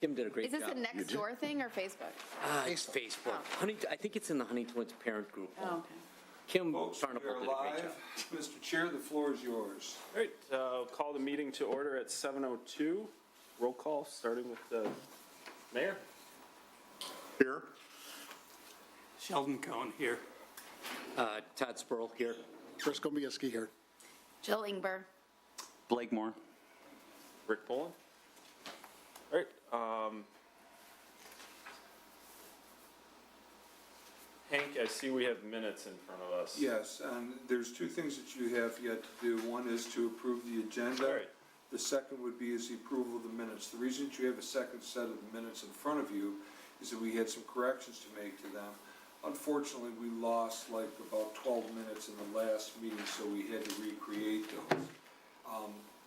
Kim did a great Is job. this a next door thing or Facebook? It's Facebook. I think it's in the Honey Twins parent group. Oh, okay. Kim Folks, Farnapple we are did a great live. job. Mr. Chair, the floor is yours. All right, I'll call the meeting to order at 7:02. Roll call, starting with the mayor. Here. Sheldon Cohen here. Todd Spurl here. Chris Gombiewski here. Jill Ingber. Blake Moore. Rick Poland. All right, Hank, I see we have minutes in front of us. Yes, and there's two things that you have yet to do. One is to approve the agenda. All right. The second would be is the approval of the minutes. The reason that you have a second set of the minutes in front of you is that we had some corrections to make to them. Unfortunately, we lost like about 12 minutes in the last meeting, so we had to recreate those.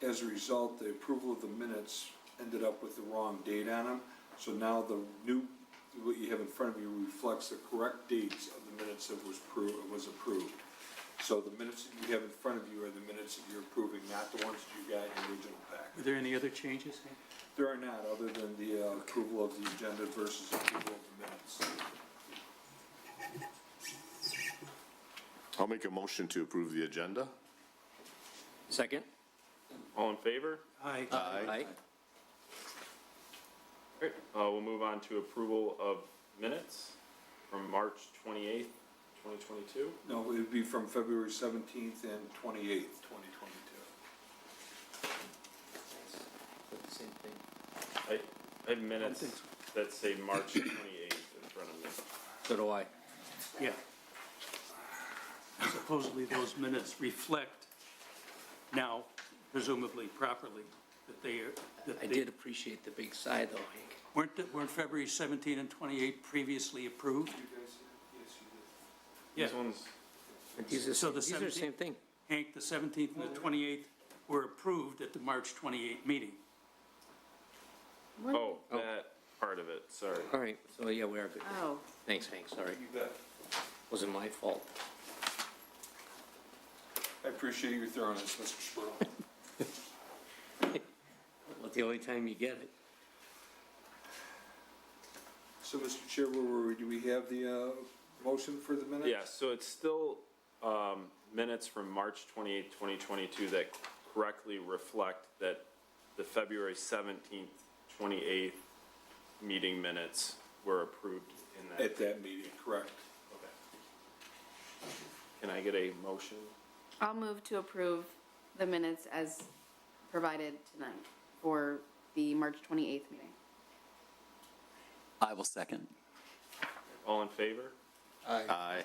As a result, the approval of the minutes ended up with the wrong date on them. So now the new, what you have in front of you reflects the correct dates of the minutes that was approved. So the minutes that you have in front of you are the minutes that you're approving, not the ones that you got in the original package. Were there any other changes? There are not, other than the approval of the agenda versus approval of the minutes. I'll make a motion to approve the agenda. Second? All in favor? Aye. Aye. All right, we'll move on to approval of minutes from March 28th, 2022. No, it would be from February 17th and 28th, 2022. Same thing. I have minutes that say March 28th in front of me. So do I. Yeah. Supposedly those minutes reflect now, presumably properly, that they are, I did appreciate the big sigh though, Hank. weren't February 17 and 28 previously approved? You guys, yes, you did. These ones, And these are, So the these are the same thing. Hank, the 17th and the 28th were approved at the March 28 meeting. oh, that part of it, sorry. All right, so yeah, we are good. Oh, Thanks, Hank, sorry. You bet. Wasn't my fault. I appreciate your thoroughness, Mr. Spurl. Well, the only time you get it. So, Mr. Chair, where were we? Do we have the motion for the minutes? Yeah, so it's still minutes from March 28th, 2022 that correctly reflect that the February 17th, 28th meeting minutes were approved in that. At that meeting, correct. Okay. Can I get a motion? I'll move to approve the minutes as provided tonight for the March 28th meeting. I will second. All in favor? Aye.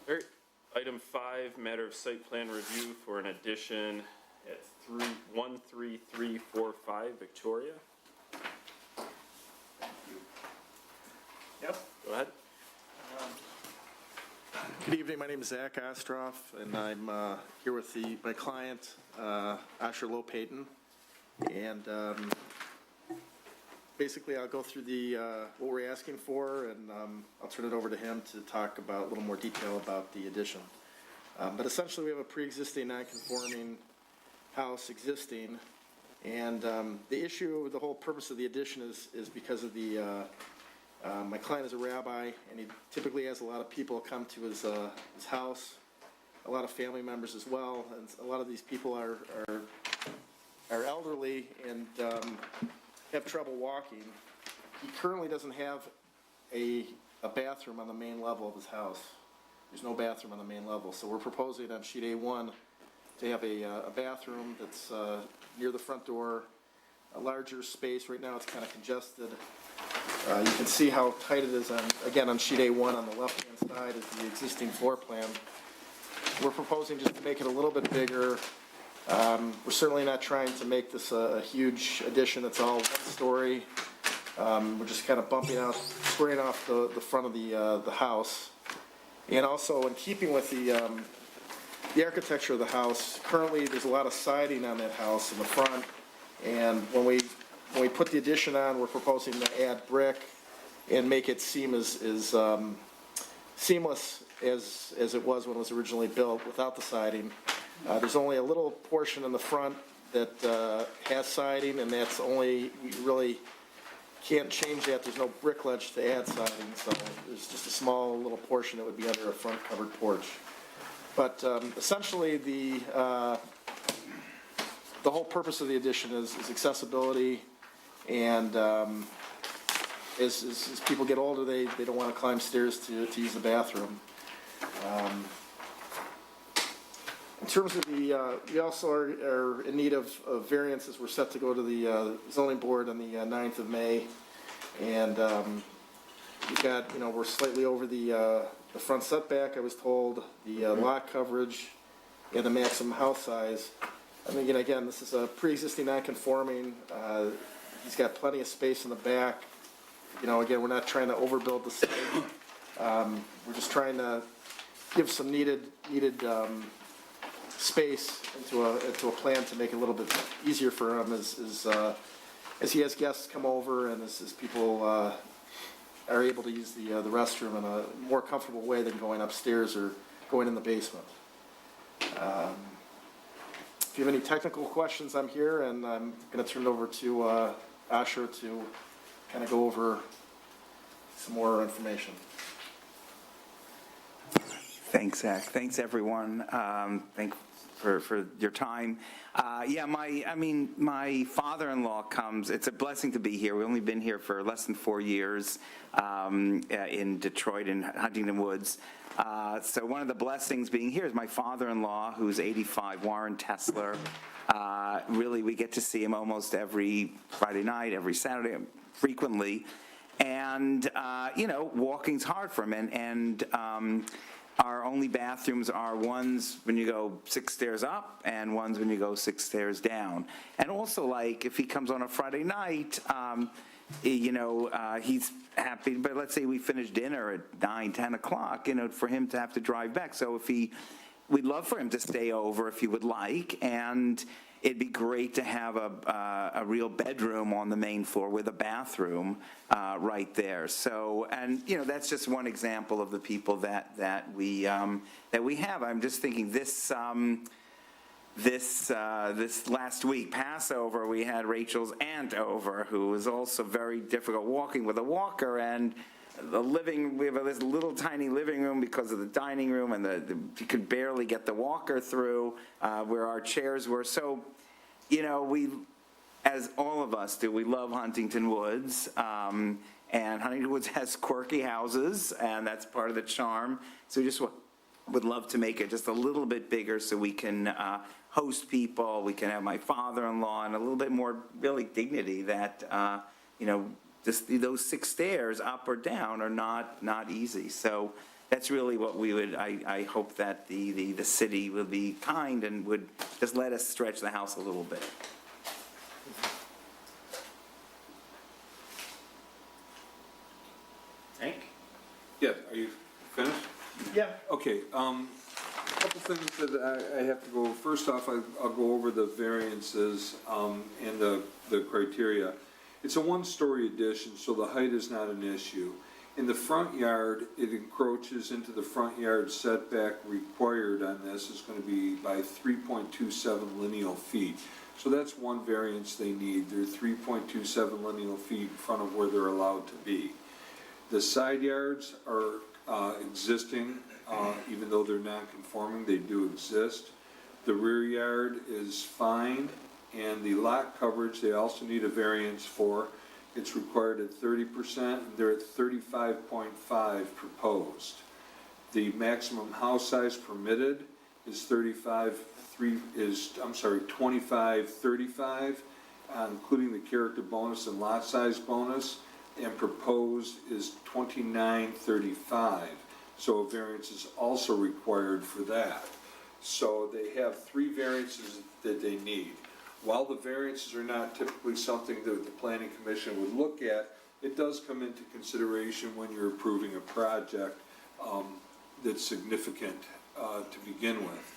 All right, item 5, matter of site plan review for an addition at 13345 Victoria. Yep. Go ahead. Good evening, my name is Zach Ostroff, and I'm here with my client, Asher Low-Payton. And basically, I'll go through what we're asking for, and I'll turn it over to him to talk about a little more detail about the addition. But essentially, we have a pre-existing non-conforming house existing, and the issue, the whole purpose of the addition is because of my client is a rabbi, and he typically has a lot of people come to his house, a lot of family members as well, and a lot of these people are elderly and have trouble walking. He currently doesn't have a bathroom on the main level of his house. There's no bathroom on the main level, so we're proposing on sheet A1 to have a bathroom that's near the front door, a larger space. Right now it's kind of congested. You can see how tight it is on sheet A1 on the left-hand side is the existing floor plan. We're proposing just to make it a little bit bigger. We're certainly not trying to make this a huge addition that's all one story. We're just kind of squaring off the front of the house. And also, in keeping with the architecture of the house, currently there's a lot of siding on that house in the front. And when we put the addition on, we're proposing to add brick and make it seem as seamless as it was when it was originally built without the siding. There's only a little portion in the front that has siding, and that's only, we really can't change that. There's no brick ledge to add siding, so there's just a small little portion that would be under a front covered porch. But essentially, the whole purpose of the addition is accessibility, and as people get older, they don't want to climb stairs to use the bathroom. In terms of the, we also are in need of variances. We're set to go to the zoning board on the 9th of May. And we've got, we're slightly over the front setback, I was told, the lot coverage, and the maximum house size. I mean, again, this is a pre-existing non-conforming. He's got plenty of space in the back. Again, we're not trying to overbuild the site. We're just trying to give some needed space into a plan to make it a little bit easier for him as he has guests come over and as people are able to use the restroom in a more comfortable way than going upstairs or going in the basement. If you have any technical questions, I'm here, and I'm going to turn it over to Asher to kind of go over some more information. Thanks, Zach. Thanks, everyone. Thanks for your time. My father-in-law comes. It's a blessing to be here. We've only been here for less than 4 years in Detroit, in Huntington Woods. So one of the blessings being here is my father-in-law, who's 85, Warren Tesler. Really, we get to see him almost every Friday night, every Saturday, frequently. And, walking's hard for him. And our only bathrooms are ones when you go 6 stairs up and ones when you go 6 stairs down. And also, like, if he comes on a Friday night, he's happy. But let's say we finish dinner at 9, 10 o'clock, for him to have to drive back. So we'd love for him to stay over if he would like. And it'd be great to have a real bedroom on the main floor with a bathroom right there. So, and that's just one example of the people that we have. I'm just thinking this last week, Passover, we had Rachel's aunt over, who was also very difficult walking with a walker, and we have this little tiny living room because of the dining room, and you could barely get the walker through where our chairs were. So, we, as all of us do, we love Huntington Woods, and Huntington Woods has quirky houses, and that's part of the charm. So we just would love to make it just a little bit bigger so we can host people. We can have my father-in-law, and a little bit more really dignity that, just those 6 stairs up or down are not easy. So that's really what we would, I hope that the city will be kind and would just let us stretch the house a little bit. Hank? Yeah, are you finished? Yeah. Okay, a couple things that I have to go, first off, I'll go over the variances and the criteria. It's a one-story addition, so the height is not an issue. In the front yard, it encroaches into the front yard setback required on this is going to be by 3.27 lineal feet. So that's one variance they need. They're 3.27 lineal feet in front of where they're allowed to be. The side yards are existing, even though they're non-conforming, they do exist. The rear yard is fine, and the lot coverage, they also need a variance for. It's required at 30%, and they're at 35.5 proposed. The maximum house size permitted is 2535, including the character bonus and lot size bonus, and proposed is 2935. So a variance is also required for that. So they have 3 variances that they need. While the variances are not typically something that the Planning Commission would look at, it does come into consideration when you're approving a project that's significant to begin with.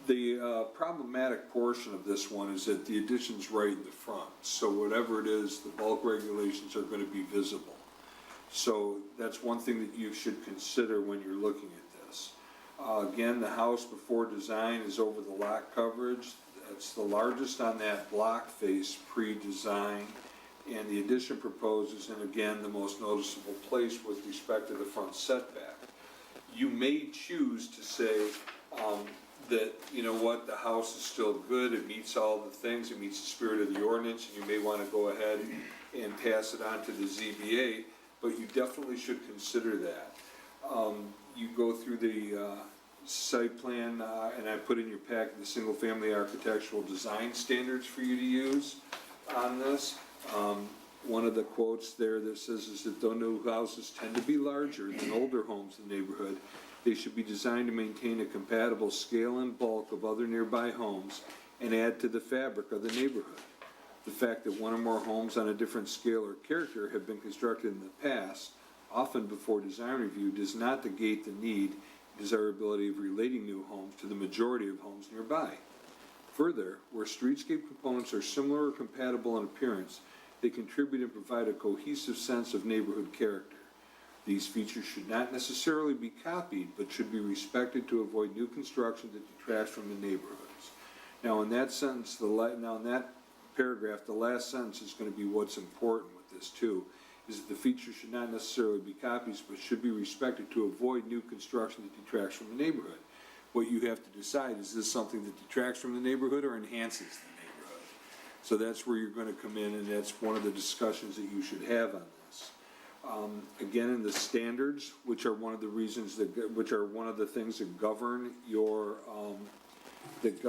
The problematic portion of this one is that the addition's right in the front. So whatever it is, the bulk regulations are going to be visible. So that's one thing that you should consider when you're looking at this. Again, the house before design is over the lot coverage. It's the largest on that block face pre-design, and the addition proposes, and again, the most noticeable place with respect to the front setback. You may choose to say, that, you know what, the house is still good, it meets all the things, it meets the spirit of the ordinance, and you may want to go ahead and pass it on to the ZBA, but you definitely should consider that. You go through the site plan, and I put in your packet the single-family architectural design standards for you to use on this. One of the quotes there that says is that though new houses tend to be larger than older homes in the neighborhood, they should be designed to maintain a compatible scale and bulk of other nearby homes and add to the fabric of the neighborhood. The fact that one or more homes on a different scale or character have been constructed in the past, often before design review, does not negate the need and desirability of relating new homes to the majority of homes nearby. Further, where streetscape components are similar or compatible in appearance, they contribute and provide a cohesive sense of neighborhood character. These features should not necessarily be copied, but should be respected to avoid new construction that detracts from the neighborhoods. Now, in that sentence, now in that paragraph, the last sentence is going to be what's important with this too, is that the features should not necessarily be copies, but should be respected to avoid new construction that detracts from the neighborhood. What you have to decide, is this something that detracts from the neighborhood or enhances the neighborhood? So that's where you're going to come in, and that's one of the discussions that you should have on this. Again, in the standards, which are one of the reasons that, which are one of the things that govern your, that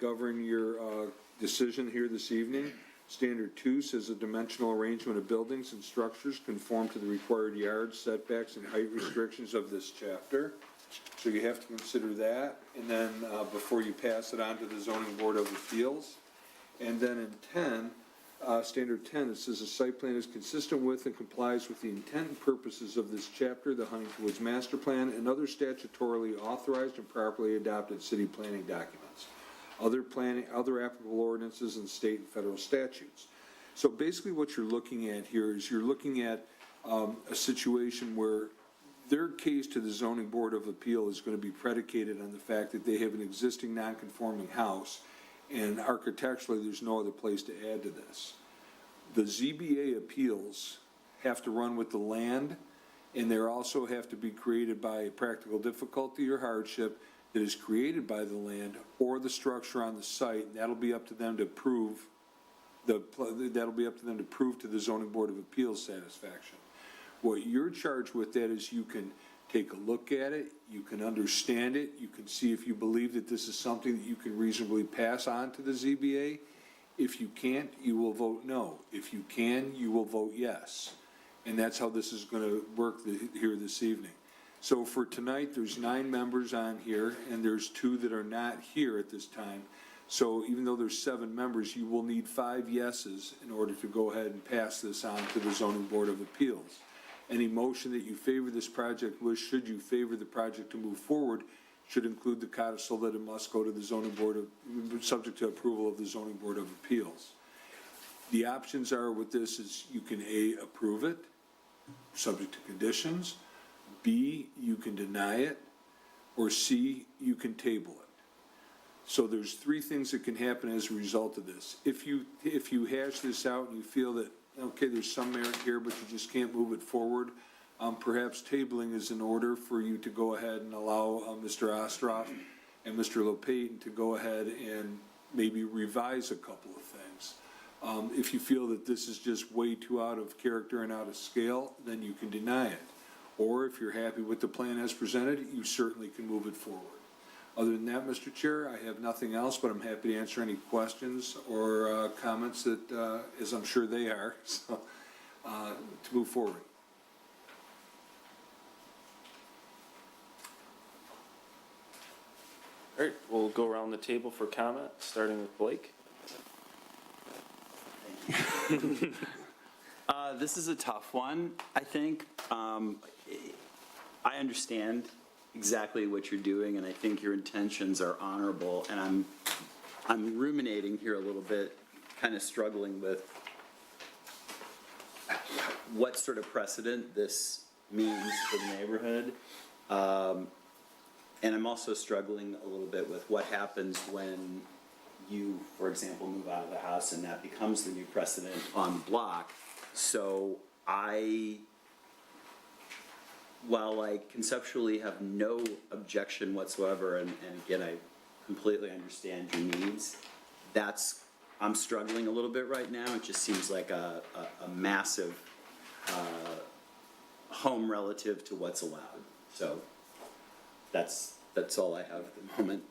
govern your decision here this evening. Standard 2 says the dimensional arrangement of buildings and structures conform to the required yards, setbacks, and height restrictions of this chapter. So you have to consider that, and then before you pass it on to the Zoning Board of Appeals. And then in 10, Standard 10, it says the site plan is consistent with and complies with the intent and purposes of this chapter, the Huntington Woods Master Plan, and other statutorily authorized and properly adopted city planning documents, other applicable ordinances and state and federal statutes. So basically what you're looking at here is you're looking at a situation where their case to the Zoning Board of Appeal is going to be predicated on the fact that they have an existing non-conforming house, and architecturally there's no other place to add to this. The ZBA appeals have to run with the land, and they also have to be created by a practical difficulty or hardship that is created by the land or the structure on the site. That'll be up to them to prove that'll be up to them to prove to the Zoning Board of Appeals satisfaction. What you're charged with that is you can take a look at it, you can understand it, you can see if you believe that this is something that you can reasonably pass on to the ZBA. If you can't, you will vote no. If you can, you will vote yes. And that's how this is going to work here this evening. So for tonight, there's 9 members on here, and there's 2 that are not here at this time. So even though there's 7 members, you will need 5 yeses in order to go ahead and pass this on to the Zoning Board of Appeals. Any motion that you favor this project with, should you favor the project to move forward, should include the codicil that it must go to the Zoning Board of, subject to approval of the Zoning Board of Appeals. The options are with this is you can A, approve it, subject to conditions, B, you can deny it, or C, you can table it. So there's 3 things that can happen as a result of this. If you hash this out and you feel that, okay, there's some merit here, but you just can't move it forward, perhaps tabling is in order for you to go ahead and allow Mr. Ostroff and Mr. Lopate to go ahead and maybe revise a couple of things. If you feel that this is just way too out of character and out of scale, then you can deny it. Or if you're happy with the plan as presented, you certainly can move it forward. Other than that, Mr. Chair, I have nothing else, but I'm happy to answer any questions or comments that, as I'm sure they are, so, to move forward. All right, we'll go around the table for comment, starting with Blake. This is a tough one, I think. I understand exactly what you're doing, and I think your intentions are honorable, and I'm ruminating here a little bit, kind of struggling with what sort of precedent this means for the neighborhood. And I'm also struggling a little bit with what happens when you, for example, move out of the house and that becomes the new precedent on the block. So while I conceptually have no objection whatsoever, and again, I completely understand your needs, I'm struggling a little bit right now. It just seems like a massive home relative to what's allowed. So that's all I have at the moment.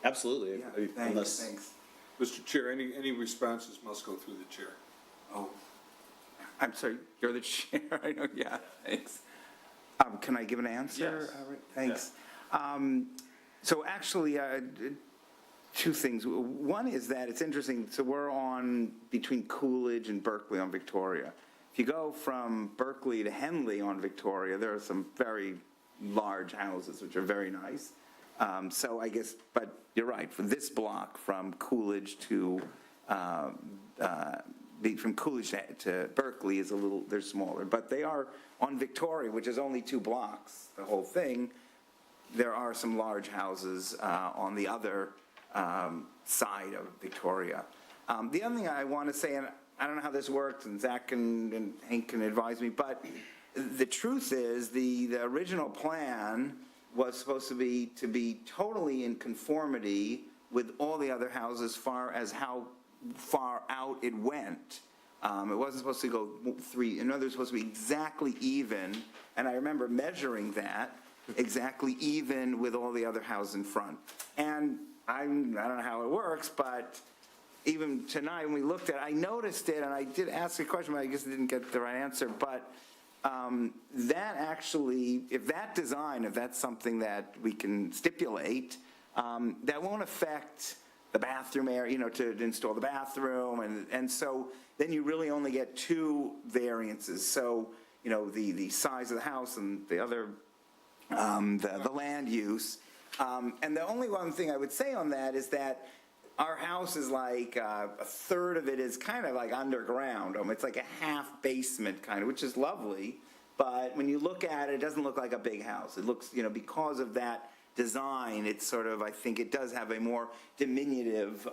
Absolutely. Unless- Thanks. Mr. Chair, any responses must go through the chair. Oh, I'm sorry, you're the chair, I know, yeah, thanks. Can I give an answer? Yes. All right, thanks. So actually, two things. One is that it's interesting, so we're on between Coolidge and Berkeley on Victoria. If you go from Berkeley to Henley on Victoria, there are some very large houses, which are very nice. So I guess, but you're right, for this block, from Coolidge to Berkeley is they're smaller, but they are on Victoria, which is only 2 blocks, the whole thing. There are some large houses on the other side of Victoria. The other thing I want to say, and I don't know how this works, and Zach and Hank can advise me, but the truth is the original plan was supposed to be totally in conformity with all the other houses as far as how far out it went. It wasn't supposed to go 3, in other words, it was supposed to be exactly even, and I remember measuring that, exactly even with all the other houses in front. And I don't know how it works, but even tonight when we looked at it, I noticed it, and I did ask a question, but I guess I didn't get the right answer, but that actually, if that's something that we can stipulate, that won't affect the bathroom area, to install the bathroom, and so then you really only get 2 variances. So, the size of the house and the other, the land use. And the only one thing I would say on that is that our house is like, a third of it is kind of like underground. It's like a half basement kind of, which is lovely. But when you look at it, it doesn't look like a big house. It looks, because of that design, it's sort of, I think it does have a more diminutive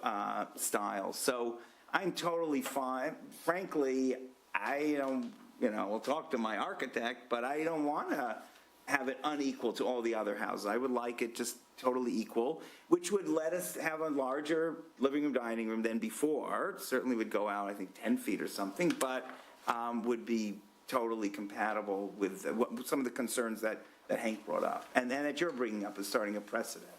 style. So I'm totally fine. Frankly, I don't, we'll talk to my architect, but I don't want to have it unequal to all the other houses. I would like it just totally equal, which would let us have a larger living room, dining room than before. Certainly would go out, I think, 10 feet or something, but would be totally compatible with some of the concerns that Hank brought up, and that you're bringing up as starting a precedent.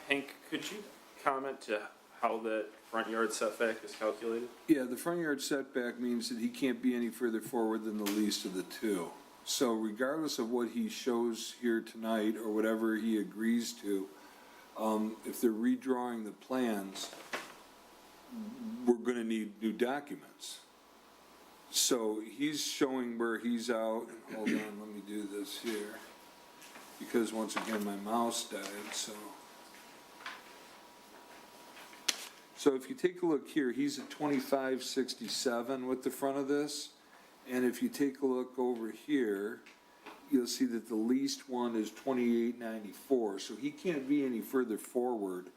Hank, could you comment to how the front yard setback is calculated? Yeah, the front yard setback means that he can't be any further forward than the least of the 2. So regardless of what he shows here tonight, or whatever he agrees to, if they're redrawing the plans, we're gonna need new documents. So he's showing where he's out, hold on, let me do this here, because once again, my mouse died, so. So if you take a look here, he's at 2567 with the front of this, and if you take a look over here, you'll see that the least one is 2894, so he can't be any further forward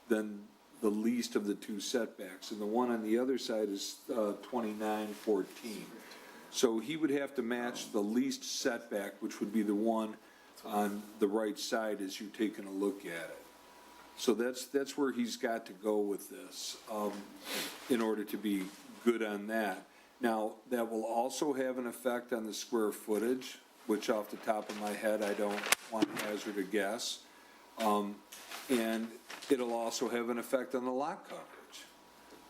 than the least of the 2 setbacks, and the one on the other side is 2914. So he would have to match the least setback, which would be the one on the right side as you're taking a look at it. So that's where he's got to go with this, in order to be good on that. Now, that will also have an effect on the square footage, which off the top of my head, I don't want to hazard a guess. And it'll also have an effect on the lot coverage.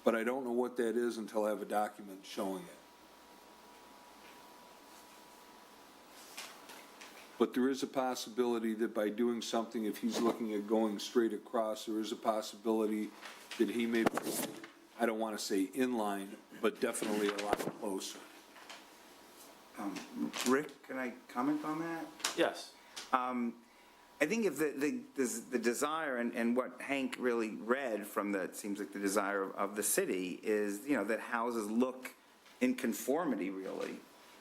But I don't know what that is until I have a document showing it. But there is a possibility that by doing something, if he's looking at going straight across, there is a possibility that he may be, I don't want to say in line, but definitely a lot closer. Rick, can I comment on that? Yes. I think if the desire and what Hank really read from it seems like the desire of the city is, that houses look in conformity, really.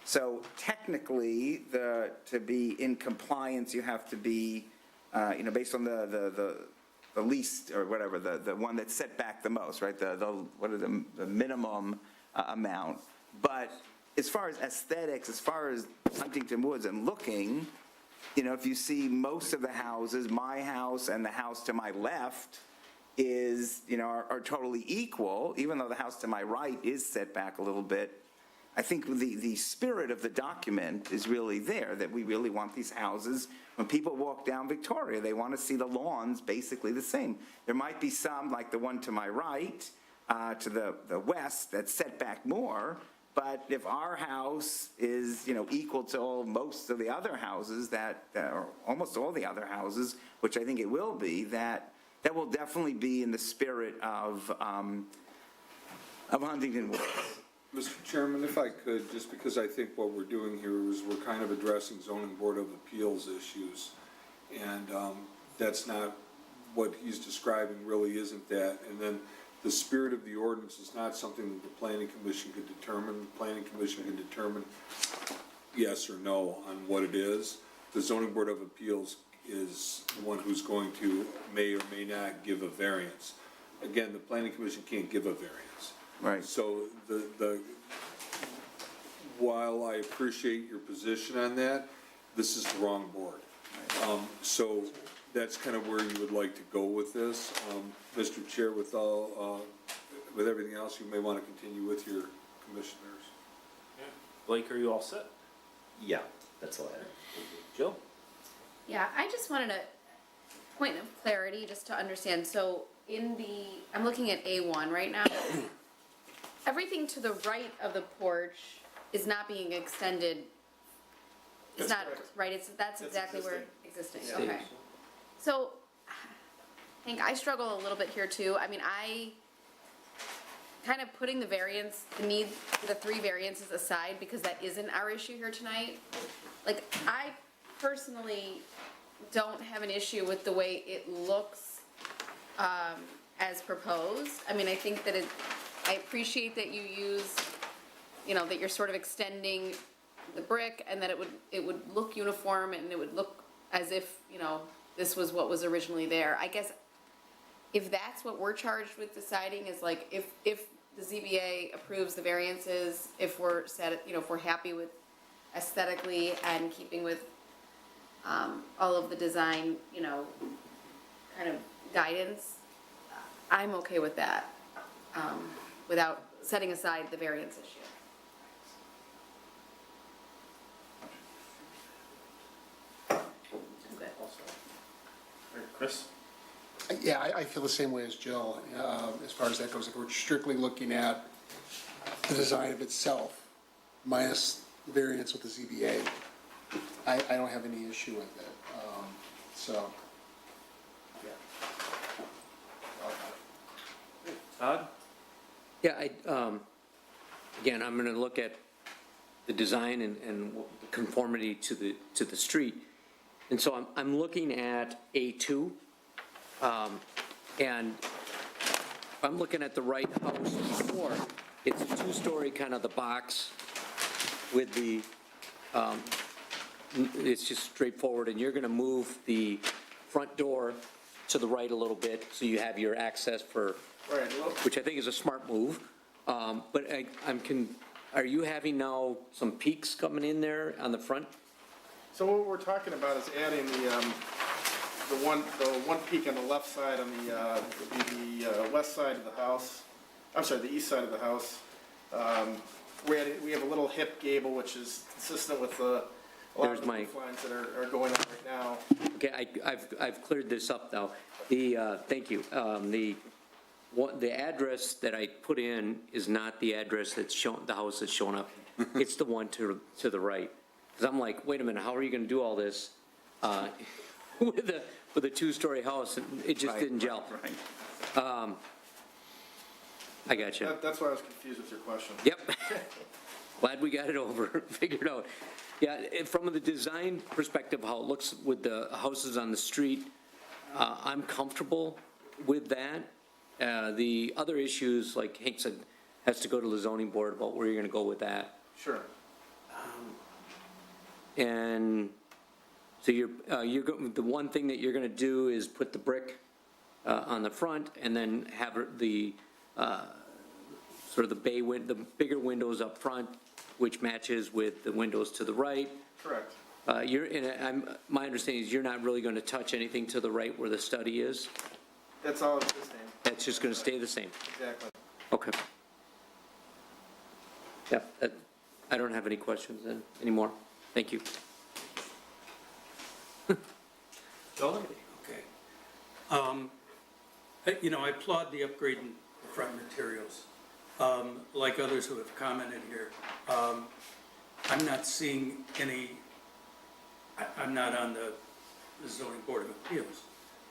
So technically, to be in compliance, you have to be, based on the least, or whatever, the one that's set back the most, right? What are the minimum amount. But as far as aesthetics, as far as Huntington Woods and looking, if you see most of the houses, my house and the house to my left are totally equal, even though the house to my right is set back a little bit. I think the spirit of the document is really there, that we really want these houses, when people walk down Victoria, they want to see the lawns basically the same. There might be some, like the one to my right, to the west, that's set back more, but if our house is, equal to most of the other houses or almost all the other houses, which I think it will be, that will definitely be in the spirit of Huntington Woods. Mr. Chairman, if I could, just because I think what we're doing here is we're kind of addressing zoning board of appeals issues. And that's not what he's describing, really isn't that. And then the spirit of the ordinance is not something that the planning commission could determine. The planning commission can determine yes or no on what it is. The zoning board of appeals is the one who's going to may or may not give a variance. Again, the planning commission can't give a variance. Right. So while I appreciate your position on that, this is the wrong board. So that's kind of where you would like to go with this. Mr. Chair, with everything else, you may want to continue with your commissioners. Blake, are you all set? Yeah, that's all I have. Jill? Yeah, I just wanted a point of clarity, just to understand. So I'm looking at A1 right now. Everything to the right of the porch is not being extended. It's That's not, correct. right, that's exactly where existing. existing, okay. So, Hank, I struggle a little bit here too. I mean, I kind of putting the need for the 3 variances aside, because that isn't our issue here tonight. Like, I personally don't have an issue with the way it looks as proposed. I mean, I think that I appreciate that you use, that you're sort of extending the brick, and that it would look uniform, and it would look as if, this was what was originally there. I guess if that's what we're charged with deciding, is like, if the ZBA approves the variances, if we're if we're happy with aesthetically and keeping with all of the design, kind of guidance, I'm okay with that, without setting aside the variance issue. I'm good. Chris? Yeah, I feel the same way as Jill, as far as that goes. If we're strictly looking at the design of itself, minus variance with the ZBA, I don't have any issue with it. So, yeah. Todd? Yeah, again, I'm gonna look at the design and conformity to the street. And so I'm looking at A2, and if I'm looking at the right house before, it's a 2-story kind of the box with the, it's just straightforward, and you're gonna move the front door to the right a little bit, so you have your access for, which I think is a smart move. But are you having now some peaks coming in there on the front? So what we're talking about is adding the one peak on the left side on the west side of the house. I'm sorry, the east side of the house. We have a little hip gable, which is consistent with a lot of the roof lines that are going on right now. Okay, I've cleared this up now. Thank you. The address that I put in is not the address that's shown, the house that's showing up. It's the one to the right. Because I'm like, wait a minute, how are you gonna do all this with a 2-story house? It just didn't gel. Right. I got you. That's why I was confused with your question. Yep. Glad we got it over, figured out. Yeah, from the design perspective, how it looks with the houses on the street, I'm comfortable with that. The other issues, like Hank said, has to go to the zoning board about where you're gonna go with that. Sure. And so the one thing that you're gonna do is put the brick on the front and then have the, sort of the bigger windows up front, which matches with the windows to the right. Correct. My understanding is you're not really gonna touch anything to the right where the study is? That's all it's the same. That's just gonna stay the same? Exactly. Okay. Yeah, I don't have any questions then, anymore. Thank you. Okay. I applaud the upgrade in the front materials. Like others who have commented here, I'm not seeing any, I'm not on the zoning board of appeals,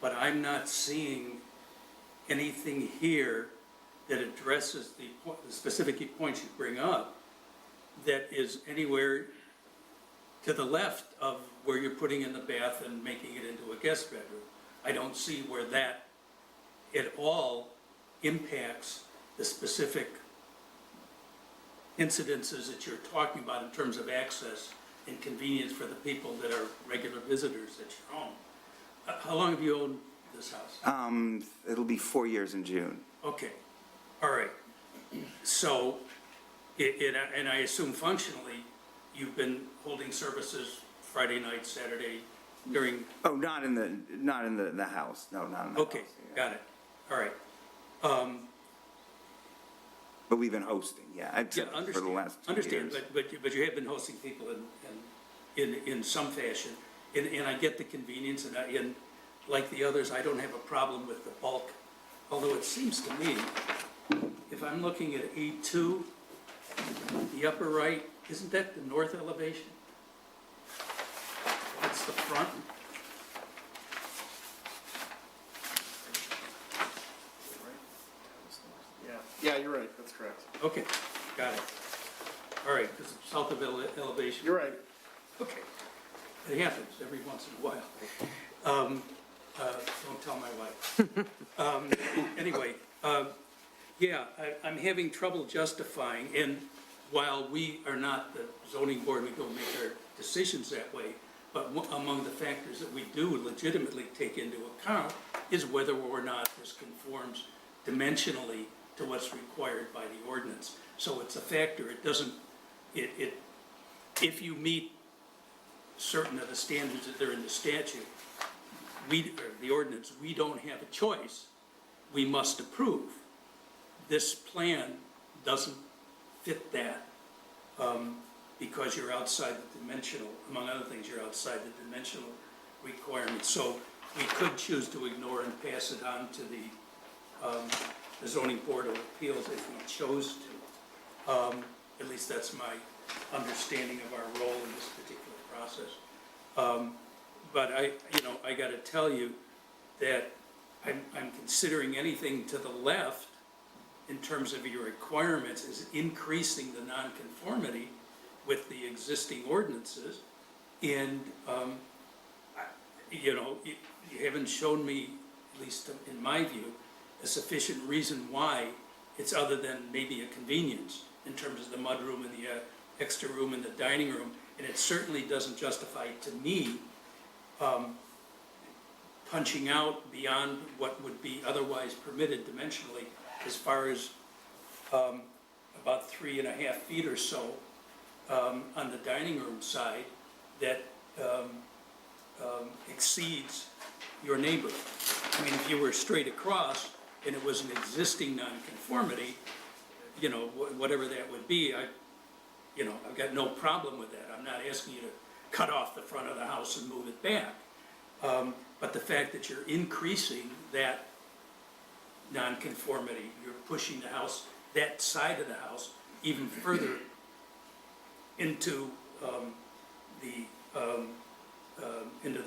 but I'm not seeing anything here that addresses the specific points you bring up that is anywhere to the left of where you're putting in the bath and making it into a guest bedroom. I don't see where that at all impacts the specific incidences that you're talking about in terms of access and convenience for the people that are regular visitors at your home. How long have you owned this house? It'll be 4 years in June. Okay, all right. So, and I assume functionally, you've been holding services Friday night, Saturday, during, Oh, not in the house, no, not in the house. okay, got it, all right. But we've been hosting, yeah, Yeah, for the last 2 years. understand, but you have been hosting people in some fashion, and I get the convenience, and like the others, I don't have a problem with the bulk, although it seems to me, if I'm looking at A2, the upper right, isn't that the north elevation? That's the front? Yeah, you're right, that's correct. Okay, got it. All right, because south of elevation. You're right. Okay, it happens every once in a while. Don't tell my wife. Anyway, yeah, I'm having trouble justifying, and while we are not the zoning board, we don't make our decisions that way, but among the factors that we do legitimately take into account is whether or not this conforms dimensionally to what's required by the ordinance. So it's a factor, it doesn't, if you meet certain of the standards that are in the statute, or the ordinance, we don't have a choice, we must approve. This plan doesn't fit that, because you're outside the dimensional, among other things, you're outside the dimensional requirements. So we could choose to ignore and pass it on to the zoning board of appeals if we chose to. At least that's my understanding of our role in this particular process. But I got to tell you that I'm considering anything to the left in terms of your requirements is increasing the nonconformity with the existing ordinances. And, you haven't shown me, at least in my view, a sufficient reason why it's other than maybe a convenience in terms of the mudroom and the extra room and the dining room. And it certainly doesn't justify to me punching out beyond what would be otherwise permitted dimensionally as far as about 3.5 feet or so on the dining room side that exceeds your neighbor. I mean, if you were straight across and it was an existing nonconformity, whatever that would be, I've got no problem with that. I'm not asking you to cut off the front of the house and move it back. But the fact that you're increasing that nonconformity, you're pushing the house, that side of the house, even further into the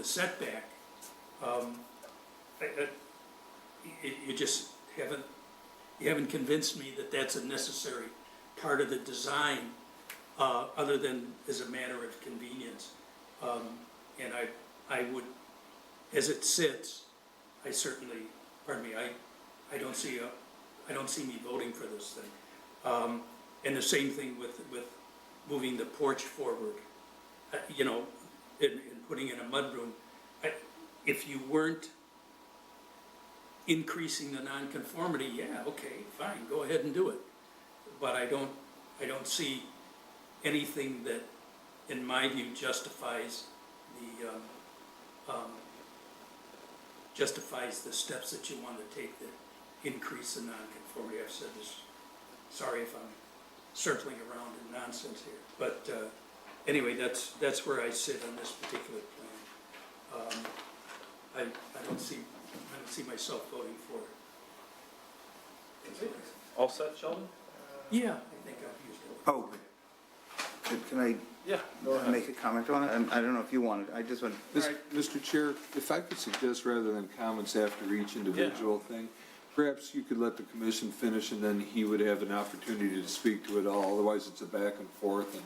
setback, you just haven't convinced me that that's a necessary part of the design, other than as a matter of convenience. And I would, as it sits, I certainly, I don't see me voting for this thing. And the same thing with moving the porch forward. you know, in putting in a mudroom, if you weren't increasing the nonconformity, yeah, okay, fine, go ahead and do it. But I don't see anything that, in my view, justifies the steps that you want to take that increase the nonconformity. I've said this, sorry if I'm circling around in nonsense here, but anyway, that's where I sit on this particular plan. I don't see myself voting for it. All set, Sheldon? Yeah, I think I've used it. Oh, can I Yeah. make a comment on it? I don't know if you wanted, I just want. Mr. Chair, if I could suggest, rather than comments after each individual thing, perhaps you could let the commission finish, and then he would have an opportunity to speak to it all, otherwise it's a back and forth, and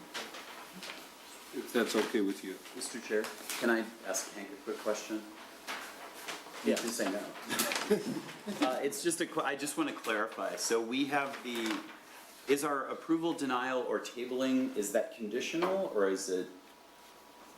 if that's okay with you. Mr. Chair, can I ask Hank a quick question? You can say no. It's just I just want to clarify. So we have is our approval, denial, or tabling, is that conditional, or is it?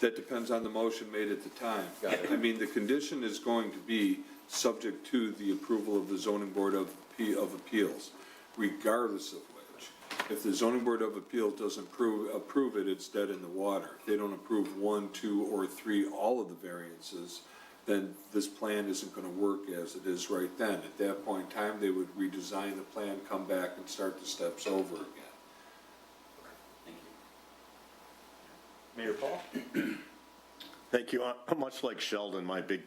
That depends on the motion made at the time. Got it. I mean, the condition is going to be subject to the approval of the zoning board of appeals, regardless of which. If the zoning board of appeals doesn't approve it, it's dead in the water. If they don't approve 1, 2, or 3, all of the variances, then this plan isn't gonna work as it is right then. At that point in time, they would redesign the plan, come back and start the steps over again. Thank you. Mayor Paul? Thank you. Much like Sheldon, my big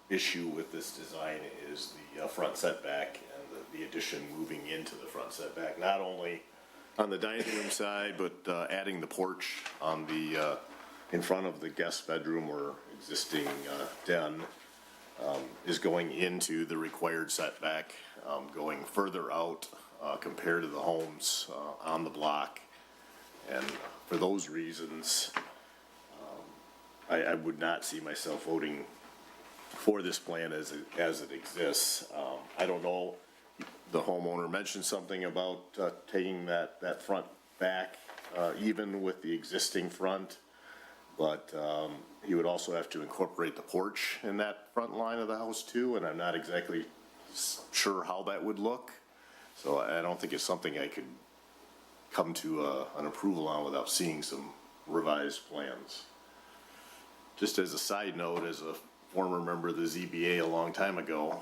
issue with this design is the front setback and the addition moving into the front setback, not only on the dining room side, but adding the porch on the, in front of the guest bedroom or existing den is going into the required setback, going further out compared to the homes on the block. And for those reasons, I would not see myself voting for this plan as it exists. I don't know, the homeowner mentioned something about taking that front back, even with the existing front, but he would also have to incorporate the porch in that front line of the house too, and I'm not exactly sure how that would look. So I don't think it's something I could come to an approval on without seeing some revised plans. Just as a side note, as a former member of the ZBA a long time ago,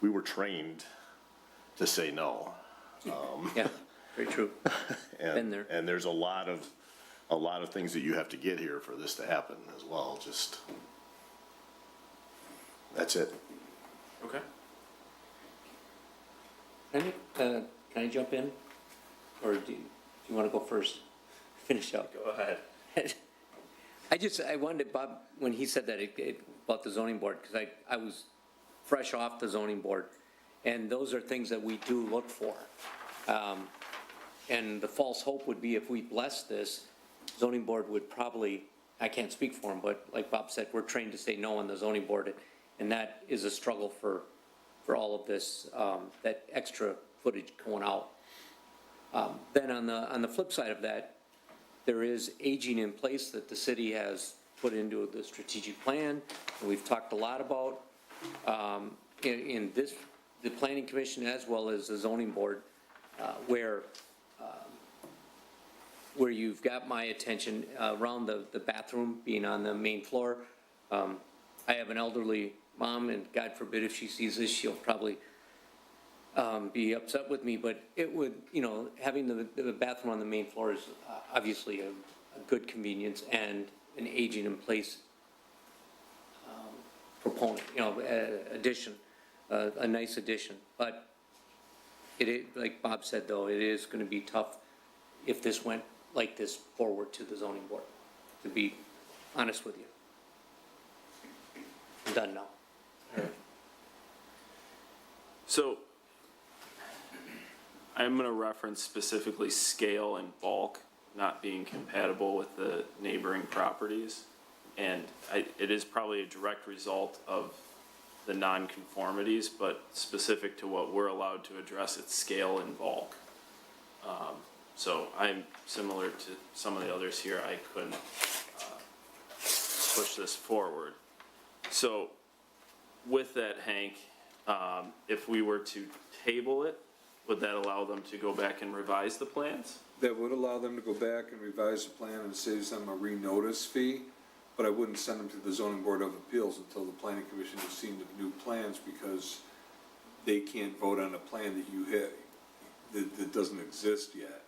we were trained to say no. Yeah, very true. Been there. And there's a lot of things that you have to get here for this to happen as well. Just, that's it. Okay. Can I jump in? Or do you want to go first? Finish up. Go ahead. I wanted, Bob, when he said that about the zoning board, because I was fresh off the zoning board, and those are things that we do look for. And the false hope would be if we bless this, zoning board would probably, I can't speak for him, but like Bob said, we're trained to say no on the zoning board, and that is a struggle for all of this, that extra footage going out. Then on the flip side of that, there is aging in place that the city has put into the strategic plan, and we've talked a lot about in this, the planning commission as well as the zoning board, where you've got my attention around the bathroom being on the main floor. I have an elderly mom, and God forbid if she sees this, she'll probably be upset with me, but it would, having the bathroom on the main floor is obviously a good convenience and an aging in place proponent, addition, a nice addition. But it is, like Bob said, though, it is going to be tough if this went like this forward to the zoning board, to be honest with you. I'm done now. So I'm going to reference specifically scale and bulk not being compatible with the neighboring properties. And it is probably a direct result of the nonconformities, but specific to what we're allowed to address, it's scale and bulk. So I'm similar to some of the others here, I couldn't push this forward. So with that, Hank, if we were to table it, would that allow them to go back and revise the plans? That would allow them to go back and revise the plan and saves them a renotice fee, but I wouldn't send them to the zoning board of appeals until the planning commission has seen the new plans, because they can't vote on a plan that you hit, that doesn't exist yet.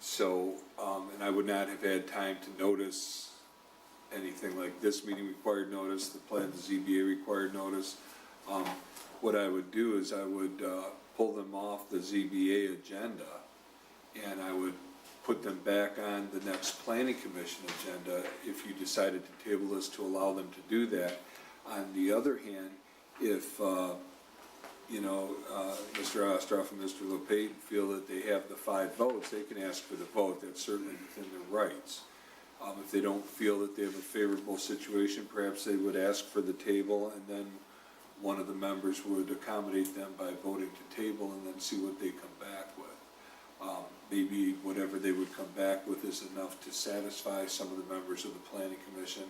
So, and I would not have had time to notice anything like this meeting required notice, the plan, the ZBA required notice. What I would do is I would, pull them off the ZBA agenda, and I would put them back on the next planning commission agenda if you decided to table this to allow them to do that. On the other hand, if, Mr. Ostroff and Mr. Lepate feel that they have the 5 votes, they can ask for the vote, that's certainly within their rights. If they don't feel that they have a favorable situation, perhaps they would ask for the table, and then one of the members would accommodate them by voting to table and then see what they come back with. Maybe whatever they would come back with is enough to satisfy some of the members of the planning commission,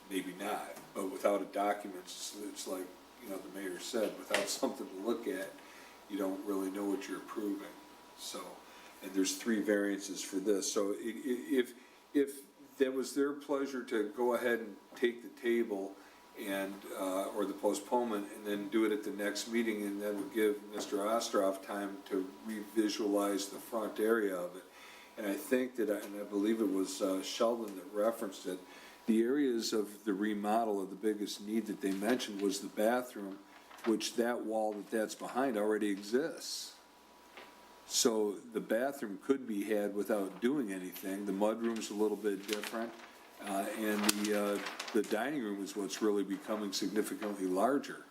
maybe not. But without a document, it's like, the mayor said, without something to look at, you don't really know what you're approving. So, and there's 3 variances for this. So if that was their pleasure to go ahead and take the table and, or the postponement, and then do it at the next meeting, and that would give Mr. Ostroff time to re-visualize the front area of it. And I think that, and I believe it was Sheldon that referenced it, the areas of the remodel of the biggest need that they mentioned was the bathroom, which that wall that's behind already exists. So the bathroom could be had without doing anything. The mudroom's a little bit different. And the dining room is what's really becoming significantly larger.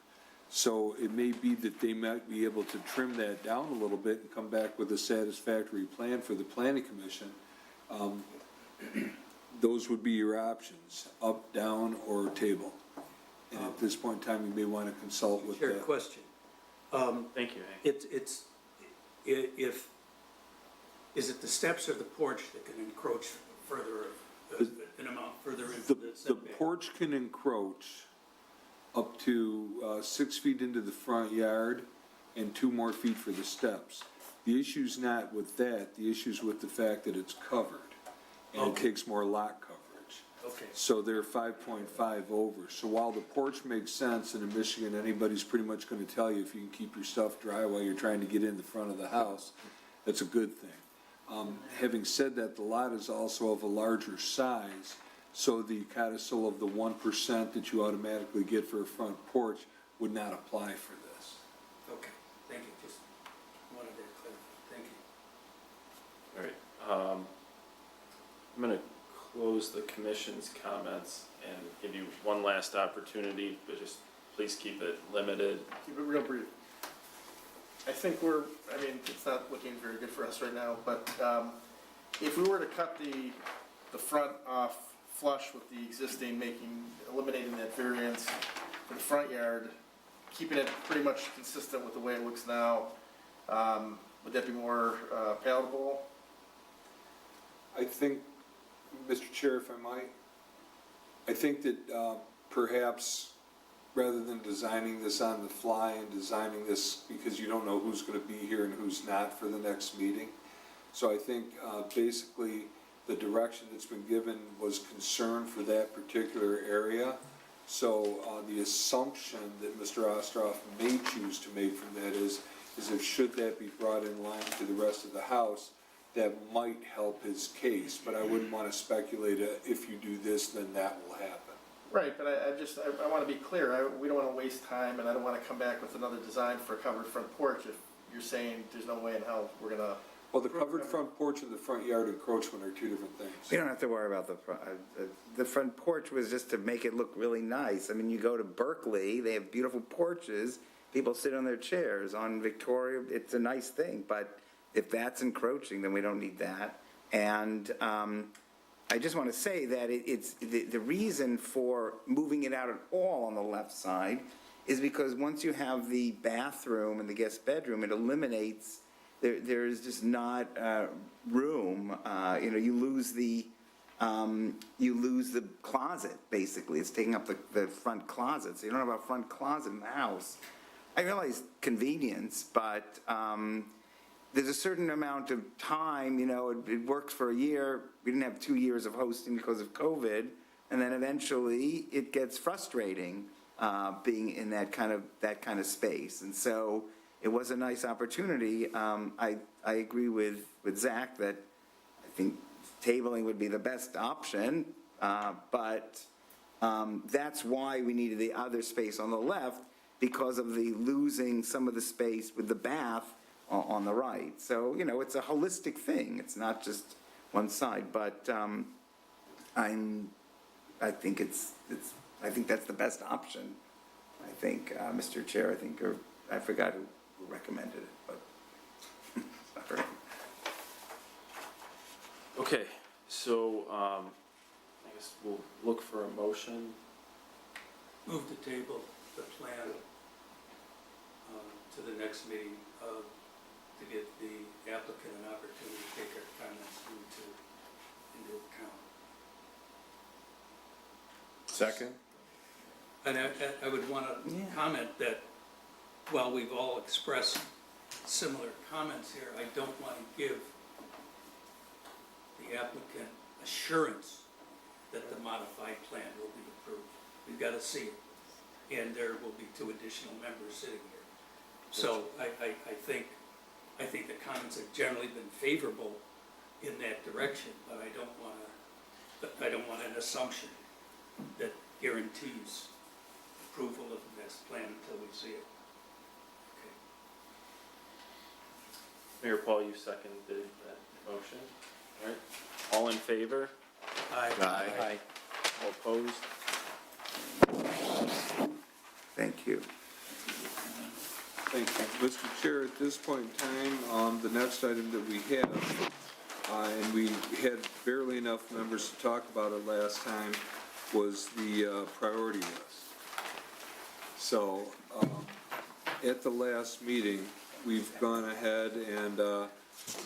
So it may be that they might be able to trim that down a little bit and come back with a satisfactory plan for the planning commission. Those would be your options, up, down, or table. And at this point in time, you may want to consult with Chair, that. question. Thank you, Hank. Is it the steps or the porch that can encroach further, an amount further into the The setback? porch can encroach up to 6 feet into the front yard and 2 more feet for the steps. The issue's not with that, the issue's with the fact that it's covered, and it Okay. takes more lot coverage. Okay. So they're 5.5 over. So while the porch makes sense, and in Michigan, anybody's pretty much gonna tell you if you can keep your stuff dry while you're trying to get in the front of the house, that's a good thing. Having said that, the lot is also of a larger size, so the codicil of the 1% that you automatically get for a front porch would not apply for this. Okay, thank you, just wanted that clarified, thank you. All right, I'm gonna close the commission's comments and give you one last opportunity, but just please keep it limited. Keep it real brief. I think it's not looking very good for us right now, but if we were to cut the front off flush with the existing, eliminating that variance for the front yard, keeping it pretty much consistent with the way it looks now, would that be more palatable? I think, Mr. Chair, if I might, I think that perhaps rather than designing this on the fly and designing this because you don't know who's going to be here and who's not for the next meeting. So I think basically the direction that's been given was concern for that particular area. So the assumption that Mr. Ostroff may choose to make from that is if should that be brought in line to the rest of the house, that might help his case. But I wouldn't want to speculate if you do this, then that will happen. Right, but I want to be clear, we don't want to waste time, and I don't want to come back with another design for a covered front porch if you're saying there's no way in hell we're gonna. Well, the covered front porch and the front yard encroachment are 2 different things. We don't have to worry about the front porch was just to make it look really nice. I mean, you go to Berkeley, they have beautiful porches, people sit on their chairs. On Victoria, it's a nice thing, but if that's encroaching, then we don't need that. And I just want to say that it's the reason for moving it out at all on the left side is because once you have the bathroom and the guest bedroom, it eliminates there's just not room. You know, you lose the closet, basically. It's taking up the front closet, so you don't have a front closet in the house. I realize convenience, but there's a certain amount of time, you know, it works for a year. We didn't have 2 years of hosting because of COVID, and then eventually it gets frustrating being in that kind of space. And so it was a nice opportunity. I agree with Zach that I think tabling would be the best option, but that's why we needed the other space on the left, because of the losing some of the space with the bath on the right. So, you know, it's a holistic thing. It's not just one side, but I think I think that's the best option. I think, Mr. Chair, I forgot who recommended it, but sorry. Okay, so, I guess we'll look for a motion. Move to table the plan to the next meeting to give the applicant an opportunity to take our comments into account. Second? And I would want to comment that while we've all expressed similar comments here, I don't want to give the applicant assurance that the modified plan will be approved. We've got to see it, and there will be 2 additional members sitting here. So I think the comments have generally been favorable in that direction, but I don't want an assumption that guarantees approval of the next plan until we see it. Okay. Mayor Paul, you seconded that motion. All right, all in favor? Aye. Aye. All opposed? Thank you. Thank you. Mr. Chair, at this point in time, the next item that we have, and we had barely enough members to talk about it last time, was the priority list. So, at the last meeting, we've gone ahead and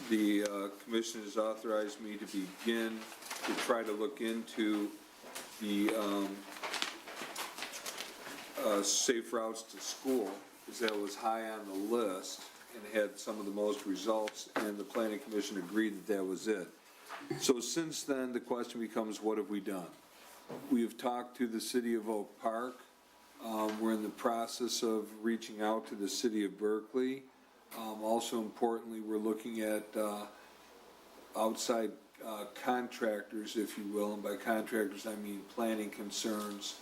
the commission has authorized me to begin to try to look into the safe routes to school, because that was high on the list and had some of the most results, and the planning commission agreed that that was it. So since then, the question becomes, what have we done? We have talked to the city of Oak Park. We're in the process of reaching out to the city of Berkeley. Also importantly, we're looking at outside contractors, if you will, and by contractors I mean planning concerns,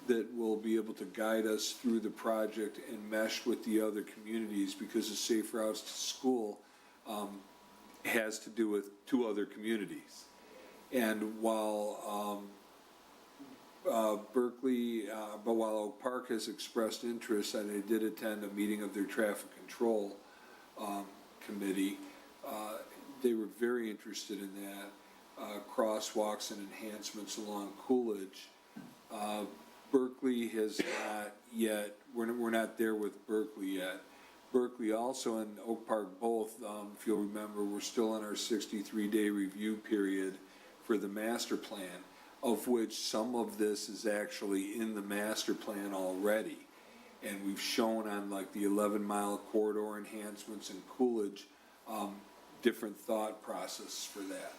that will be able to guide us through the project and mesh with the other communities, because the Safe Routes to School has to do with 2 other communities. And while while Oak Park has expressed interest, and I did attend a meeting of their traffic control committee, they were very interested in that, crosswalks and enhancements along Coolidge. Berkeley has not yet, we're not there with Berkeley yet. Berkeley also and Oak Park both, if you'll remember, we're still in our 63-day review period for the master plan, of which some of this is actually in the master plan already. And we've shown on like the 11-mile corridor enhancements in Coolidge, different thought process for that.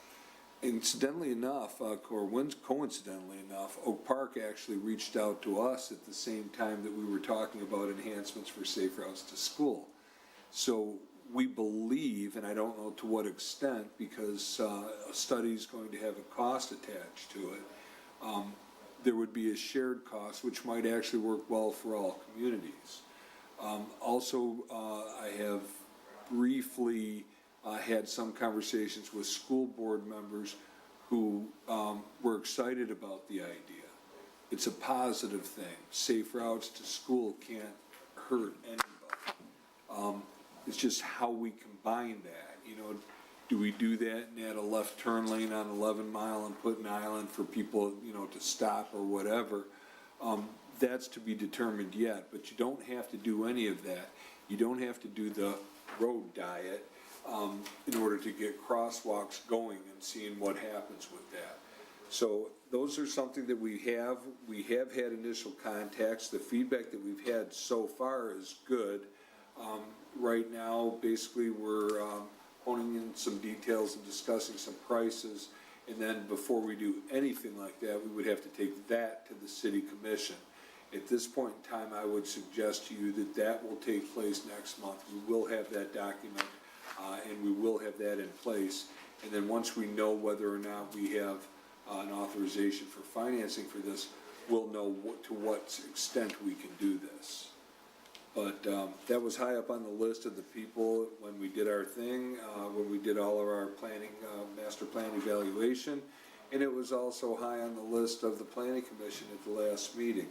Incidentally enough, or coincidentally enough, Oak Park actually reached out to us at the same time that we were talking about enhancements for safe routes to school. So we believe, and I don't know to what extent, because a study is going to have a cost attached to it, there would be a shared cost, which might actually work well for all communities. Also, I have briefly had some conversations with school board members who were excited about the idea. It's a positive thing. Safe routes to school can't hurt anybody. It's just how we combine that. You know, do we do that and add a left turn lane on 11 Mile and put an island for people, you know, to stop or whatever? That's to be determined yet, but you don't have to do any of that. You don't have to do the road diet. in order to get crosswalks going and seeing what happens with that. So those are something that we have had initial contacts. The feedback that we've had so far is good. Right now, basically, we're honing in some details and discussing some prices. And then before we do anything like that, we would have to take that to the city commission. At this point in time, I would suggest to you that that will take place next month. We will have that document, and we will have that in place. And then once we know whether or not we have an authorization for financing for this, we'll know to what extent we can do this. But that was high up on the list of the people when we did our thing, when we did all of our planning, master plan evaluation. And it was also high on the list of the planning commission at the last meeting.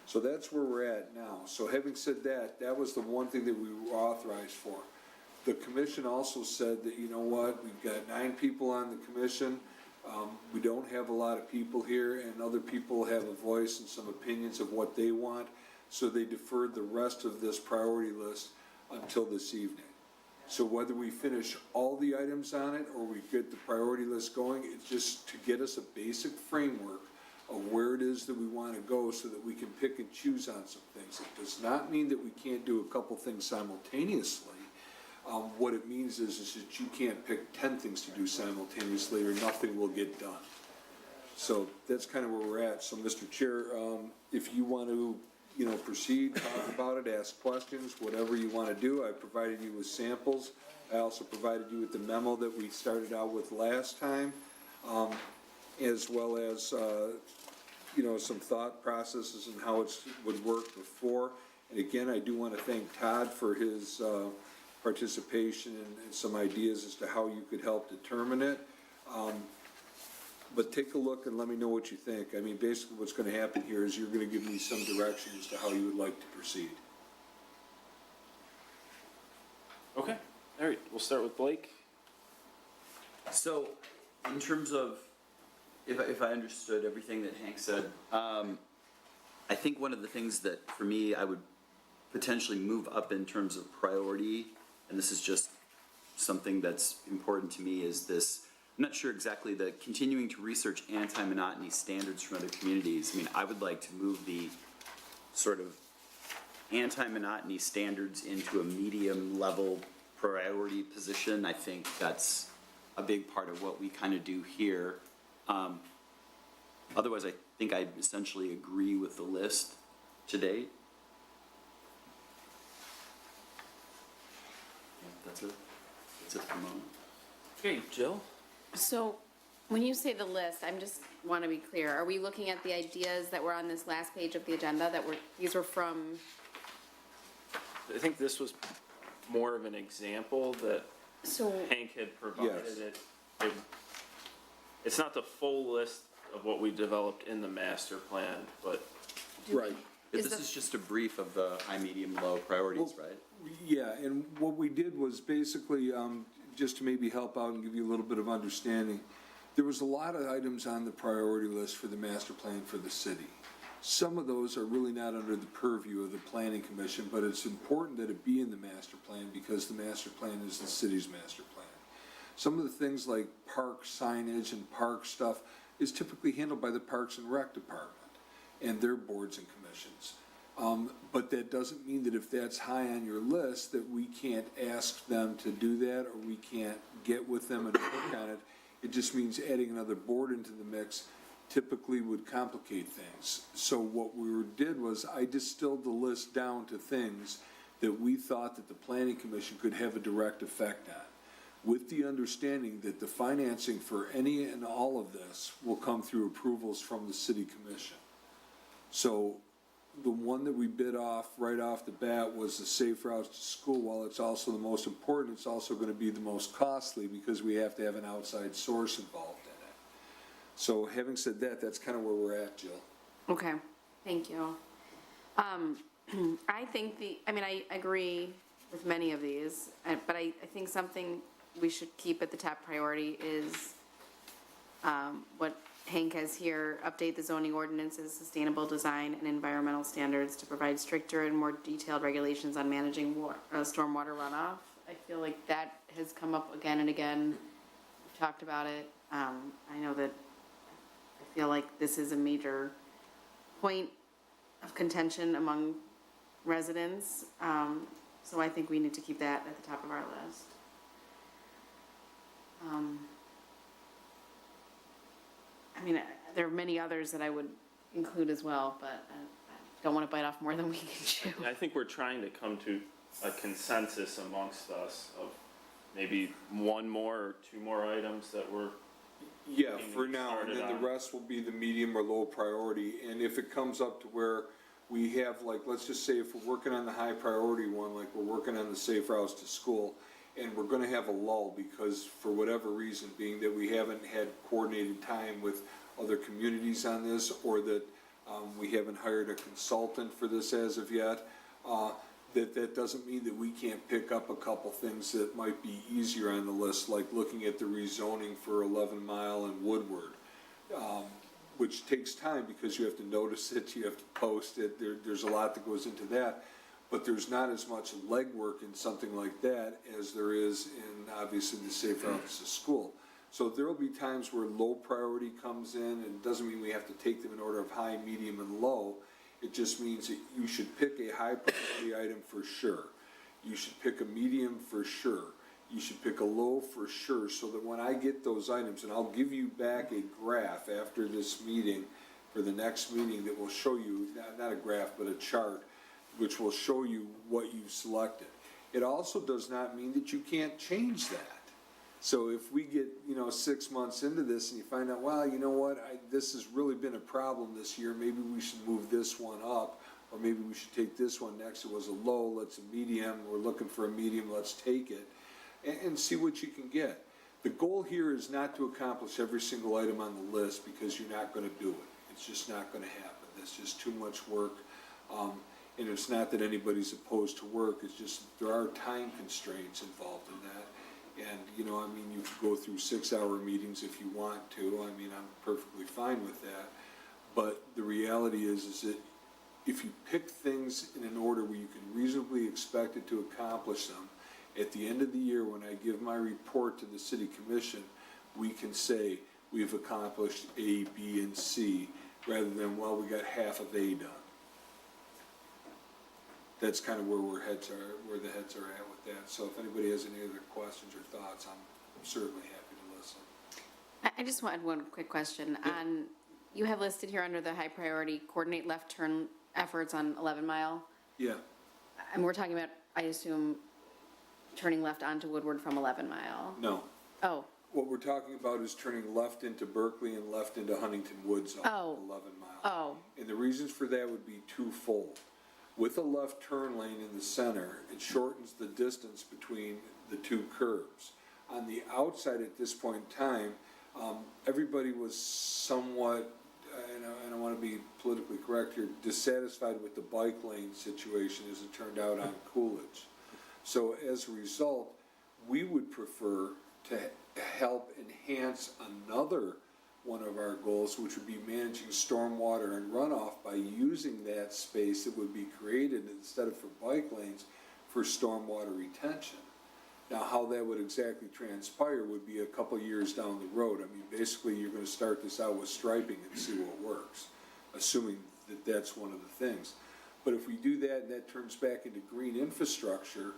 So that's where we're at now. So having said that, that was the one thing that we were authorized for. The commission also said that, you know what, we've got 9 people on the commission. We don't have a lot of people here, and other people have a voice and some opinions of what they want. So they deferred the rest of this priority list until this evening. So whether we finish all the items on it or we get the priority list going, it's just to get us a basic framework of where it is that we want to go so that we can pick and choose on some things. It does not mean that we can't do a couple things simultaneously. What it means is that you can't pick 10 things to do simultaneously or nothing will get done. So that's kind of where we're at. So Mr. Chair, if you want to, proceed, talk about it, ask questions, whatever you want to do. I provided you with samples. I also provided you with the memo that we started out with last time, as well as, some thought processes and how it would work before. And again, I do want to thank Todd for his participation and some ideas as to how you could help determine it. But take a look and let me know what you think. I mean, basically what's going to happen here is you're going to give me some direction as to how you would like to proceed. Okay, all right, we'll start with Blake. So, in terms of, if I understood everything that Hank said, I think one of the things that, for me, I would potentially move up in terms of priority, and this is just something that's important to me, is this, I'm not sure exactly, the continuing to research anti-monotony standards from other communities. I mean, I would like to move the sort of anti-monotony standards into a medium level priority position. I think that's a big part of what we kind of do here. Otherwise, I think I essentially agree with the list to date. Yeah, that's it. That's it for the moment. Okay, Jill? So, when you say the list, I'm just want to be clear, are we looking at the ideas that were on this last page of the agenda these were from? I think this was more of an example that So, Hank had provided. Yes. It's not the full list of what we developed in the master plan, but Right. But Is this the- is just a brief of the high, medium, low priorities, right? Yeah, and what we did was basically, just to maybe help out and give you a little bit of understanding, there was a lot of items on the priority list for the master plan for the city. Some of those are really not under the purview of the planning commission, but it's important that it be in the master plan because the master plan is the city's master plan. Some of the things like park signage and park stuff is typically handled by the Parks and Rec Department and their boards and commissions. But that doesn't mean that if that's high on your list, that we can't ask them to do that, or we can't get with them and work on it. It just means adding another board into the mix typically would complicate things. So what we did was I distilled the list down to things that we thought that the planning commission could have a direct effect on, with the understanding that the financing for any and all of this will come through approvals from the city commission. So the one that we bid off right off the bat was the safe routes to school. While it's also the most important, it's also going to be the most costly because we have to have an outside source involved in it. So having said that, that's kind of where we're at, Jill. okay, thank you. I think I agree with many of these, but I think something we should keep at the top priority is what Hank has here, update the zoning ordinances, sustainable design and environmental standards to provide stricter and more detailed regulations on managing stormwater runoff. I feel like that has come up again and again. We've talked about it. I know that I feel like this is a major point of contention among residents. So I think we need to keep that at the top of our list. I mean, there are many others that I would include as well, but I don't want to bite off more than we can chew. I think we're trying to come to a consensus amongst us of maybe one more or two more items that we're, Yeah, for now, and then Started the on. rest will be the medium or low priority, and if it comes up to where we have, like, let's just say if we're working on the high priority one, like we're working on the safe routes to school, and we're gonna have a lull because for whatever reason, being that we haven't had coordinated time with other communities on this, or that, we haven't hired a consultant for this as of yet, that doesn't mean that we can't pick up a couple things that might be easier on the list, like looking at the rezoning for 11 Mile and Woodward, which takes time because you have to notice it, you have to post it, there's a lot that goes into that, but there's not as much legwork in something like that as there is in, obviously, the safe routes to school. So there will be times where low priority comes in, and it doesn't mean we have to take them in order of high, medium, and low. It just means that you should pick a high priority item for sure. You should pick a medium for sure. You should pick a low for sure, so that when I get those items, and I'll give you back a graph after this meeting, for the next meeting, that will show you, not a graph, but a chart, which will show you what you've selected. It also does not mean that you can't change that. So if we get, 6 months into this and you find out, well, you know what, this has really been a problem this year, maybe we should move this one up, or maybe we should take this one next. It was a low, let's a medium, we're looking for a medium, let's take it, and see what you can get. The goal here is not to accomplish every single item on the list, because you're not gonna do it. It's just not gonna happen. That's just too much work. And it's not that anybody's opposed to work, it's just there are time constraints involved in that. And, you could go through 6-hour meetings if you want to. I'm perfectly fine with that. But the reality is that if you pick things in an order where you can reasonably expect it to accomplish them, at the end of the year, when I give my report to the city commission, we can say we've accomplished A, B, and C, rather than, well, we got half of A done. That's kind of where the heads are at with that. So if anybody has any other questions or thoughts, I'm certainly happy to listen. I just wanted one quick question. You have listed here under the high priority, coordinate left turn efforts on 11 Mile. Yeah, And we're talking about, I assume, turning left onto Woodward from 11 Mile. no. Oh, What we're talking about is turning left into Berkeley and left into Huntington Woods off of 11 Mile. oh, And the reasons for that would be twofold. With a left turn lane in the center, it shortens the distance between the two curbs. On the outside at this point in time, everybody was somewhat, and I want to be politically correct here, dissatisfied with the bike lane situation as it turned out on Coolidge. So as a result, we would prefer to help enhance another one of our goals, which would be managing stormwater and runoff by using that space that would be created instead of for bike lanes for stormwater retention. Now, how that would exactly transpire would be a couple years down the road. Basically, you're going to start this out with striping and see what works, assuming that that's one of the things. But if we do that and that turns back into green infrastructure,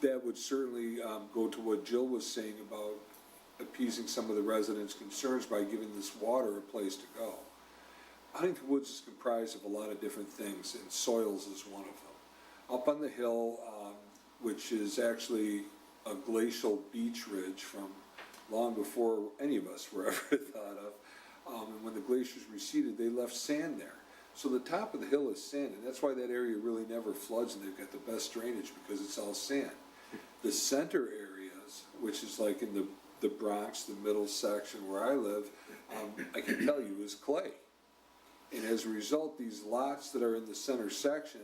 that would certainly go to what Jill was saying about appeasing some of the residents' concerns by giving this water a place to go. Huntington Woods is comprised of a lot of different things, and soils is one of them. Up on the hill, which is actually a glacial beach ridge from long before any of us were ever thought of, and when the glaciers receded, they left sand there. So the top of the hill is sand, and that's why that area really never floods, and they've got the best drainage because it's all sand. The center areas, which is like in the Bronx, the middle section where I live, I can tell you is clay. And as a result, these lots that are in the center section,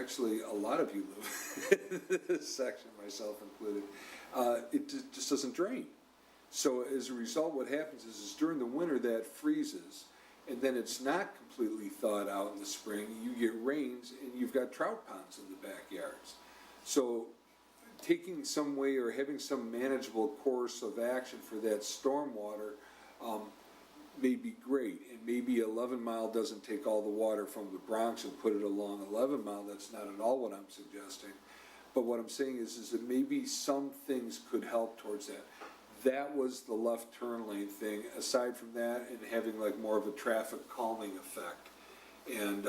actually a lot of you live in this section, myself included, it just doesn't drain. So as a result, what happens is during the winter that freezes, and then it's not completely thawed out in the spring. You get rains, and you've got trout ponds in the backyards. So taking some way or having some manageable course of action for that stormwater, may be great. And maybe 11 Mile doesn't take all the water from the Bronx and put it along 11 Mile. That's not at all what I'm suggesting. But what I'm saying is that maybe some things could help towards that. That was the left turn lane thing. Aside from that, and having like more of a traffic calming effect. And,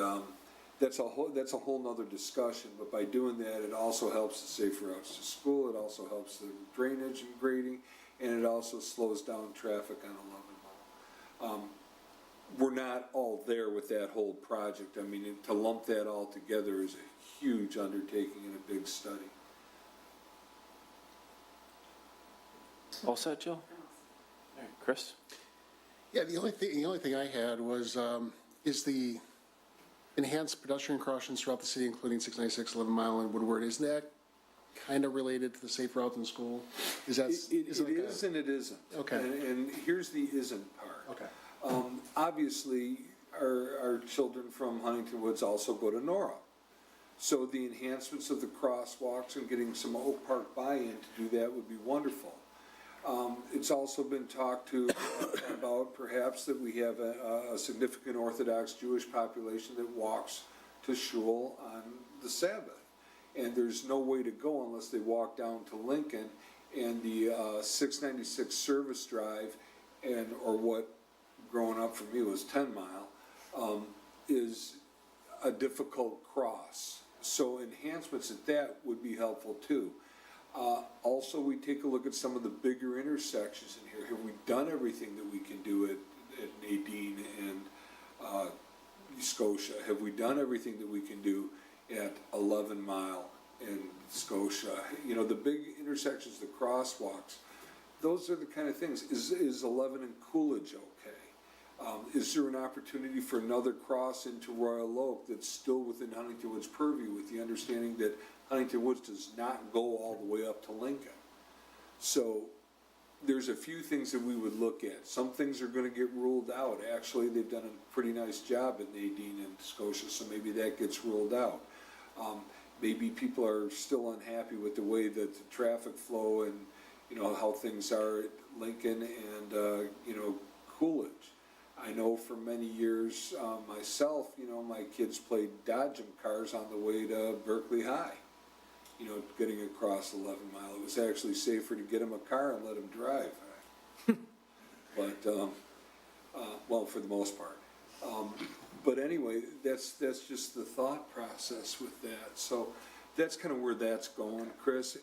that's a whole nother discussion, but by doing that, it also helps the safer routes to school, it also helps the drainage and grading, and it also slows down traffic on 11 Mile. We're not all there with that whole project. I mean, to lump that all together is a huge undertaking and a big study. All set, Jill? All right, Chris? Yeah, the only thing I had was, is the enhanced pedestrian crossings throughout the city, including 696, 11 Mile, and Woodward. Isn't that kind of related to the safe routes in school? Is that? It is and it isn't. Okay. And here's the isn't part. Okay. Obviously, our children from Huntington Woods also go to Nora. So the enhancements of the crosswalks and getting some Oak Park buy-in to do that would be wonderful. It's also been talked to about perhaps that we have a significant Orthodox Jewish population that walks to shul on the Sabbath. And there's no way to go unless they walk down to Lincoln, and the 696 service drive, or what growing up for me was 10 Mile, is a difficult cross. So enhancements at that would be helpful too. Also, we take a look at some of the bigger intersections in here. Have we done everything that we can do at Nadine and Scotia? Have we done everything that we can do at 11 Mile and Scotia? You know, the big intersections, the crosswalks, those are the kind of things. Is 11 and Coolidge okay? Is there an opportunity for another cross into Royal Oak that's still within Huntington Woods' purview, with the understanding that Huntington Woods does not go all the way up to Lincoln? So there's a few things that we would look at. Some things are going to get ruled out. Actually, they've done a pretty nice job at Nadine and Scotia, so maybe that gets ruled out. Maybe people are still unhappy with the way that the traffic flow and, you know, how things are at Lincoln and, you know, Coolidge. I know for many years, myself, you know, my kids played dodgem cars on the way to Berkeley High, you know, getting across 11 Mile. It was actually safer to get them a car and let them drive. But, well, for the most part. But anyway, that's just the thought process with that. So that's kind of where that's going, Chris.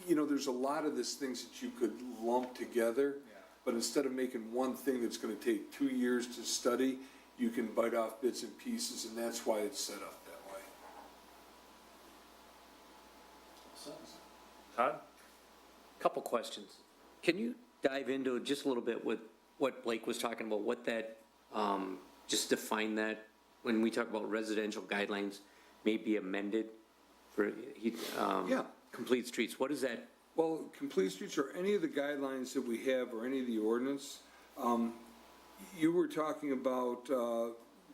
You know, there's a lot of these things that you could lump together. But instead of making one thing that's going to take 2 years to study, you can bite off bits and pieces, and that's why it's set up that way. Todd? Couple questions. Can you dive into just a little bit with what Blake was talking about, what that, just define that, when we talk about residential guidelines may be amended for, Yeah. complete streets, what is that? Well, complete streets or any of the guidelines that we have or any of the ordinance, you were talking about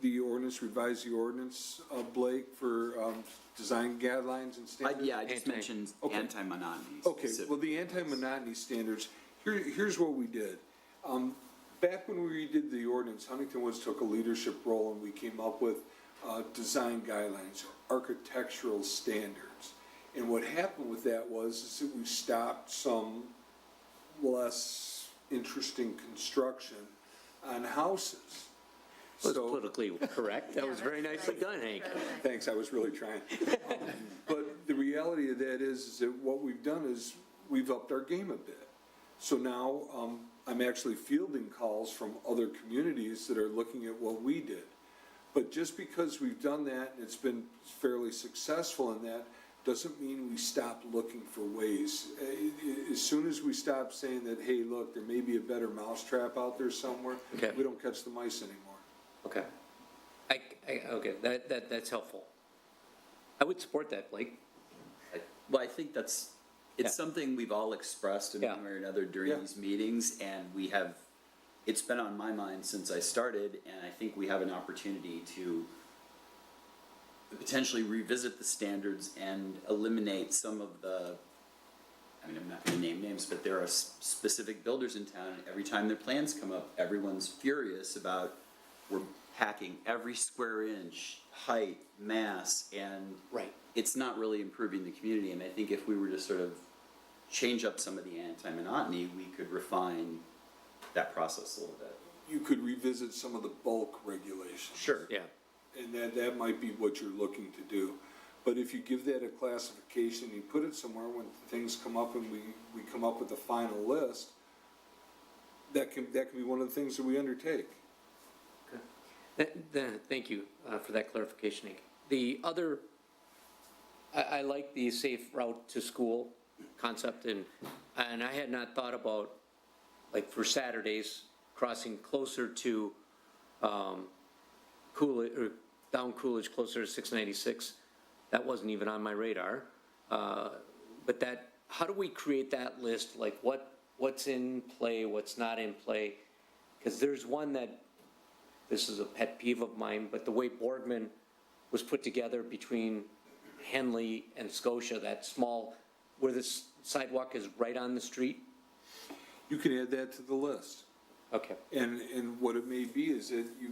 the ordinance, revise the ordinance, Blake, for design guidelines and standards? Yeah, I just mentioned anti-monotony. Okay, well, the anti-monotony standards, here's what we did. Back when we redid the ordinance, Huntington Woods took a leadership role and we came up with design guidelines, architectural standards. And what happened with that was that we stopped some less interesting construction on houses. Was politically correct. That was very nicely done, Hank. Thanks, I was really trying. But the reality of that is that what we've done is we've upped our game a bit. So now I'm actually fielding calls from other communities that are looking at what we did. But just because we've done that and it's been fairly successful in that, doesn't mean we stop looking for ways. As soon as we stop saying that, hey, look, there may be a better mousetrap out there somewhere, Okay. we don't catch the mice anymore. Okay. Okay, that's helpful. I would support that, Blake. Well, I think it's Yeah. something we've all expressed in Yeah. one way or another during Yeah. these meetings, and it's been on my mind since I started, and I think we have an opportunity to could potentially revisit the standards and eliminate some of the, I mean, I'm not gonna name names, but there are specific builders in town, and every time their plans come up, everyone's furious about, we're packing every square inch, height, mass, and Right. it's not really improving the community, and I think if we were to sort of change up some of the anti-monotony, we could refine that process a little bit. You could revisit some of the bulk regulations. Sure. Yeah. And that might be what you're looking to do. But if you give that a classification, you put it somewhere when things come up and we come up with a final list, that can be one of the things that we undertake. Thank you for that clarification, Hank. The other, I like the safe route to school concept, and I had not thought about, like, for Saturdays, crossing closer to Coolidge, or down Coolidge, closer to 696. That wasn't even on my radar. But that, how do we create that list? Like, what's in play, what's not in play? Because there's one that, this is a pet peeve of mine, but the way Boardman was put together between Henley and Scotia, that small, where the sidewalk is right on the street. You can add that to the list. Okay. And what it may be is that you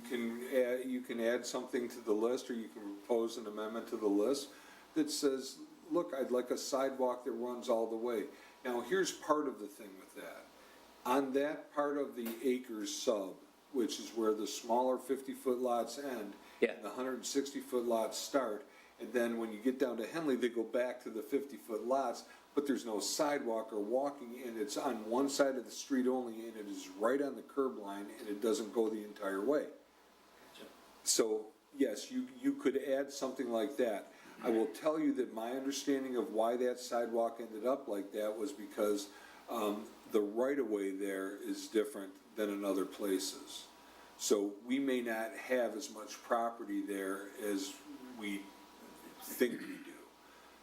can add something to the list, or you can propose an amendment to the list that says, look, I'd like a sidewalk that runs all the way. Now, here's part of the thing with that. On that part of the acres sub, which is where the smaller 50-foot lots end, Yeah. and the 160-foot lots start, and then when you get down to Henley, they go back to the 50-foot lots, but there's no sidewalk or walking, and it's on one side of the street only, and it is right on the curb line, and it doesn't go the entire way. So, yes, you could add something like that. I will tell you that my understanding of why that sidewalk ended up like that was because the right-of-way there is different than in other places. So we may not have as much property there as we think we do.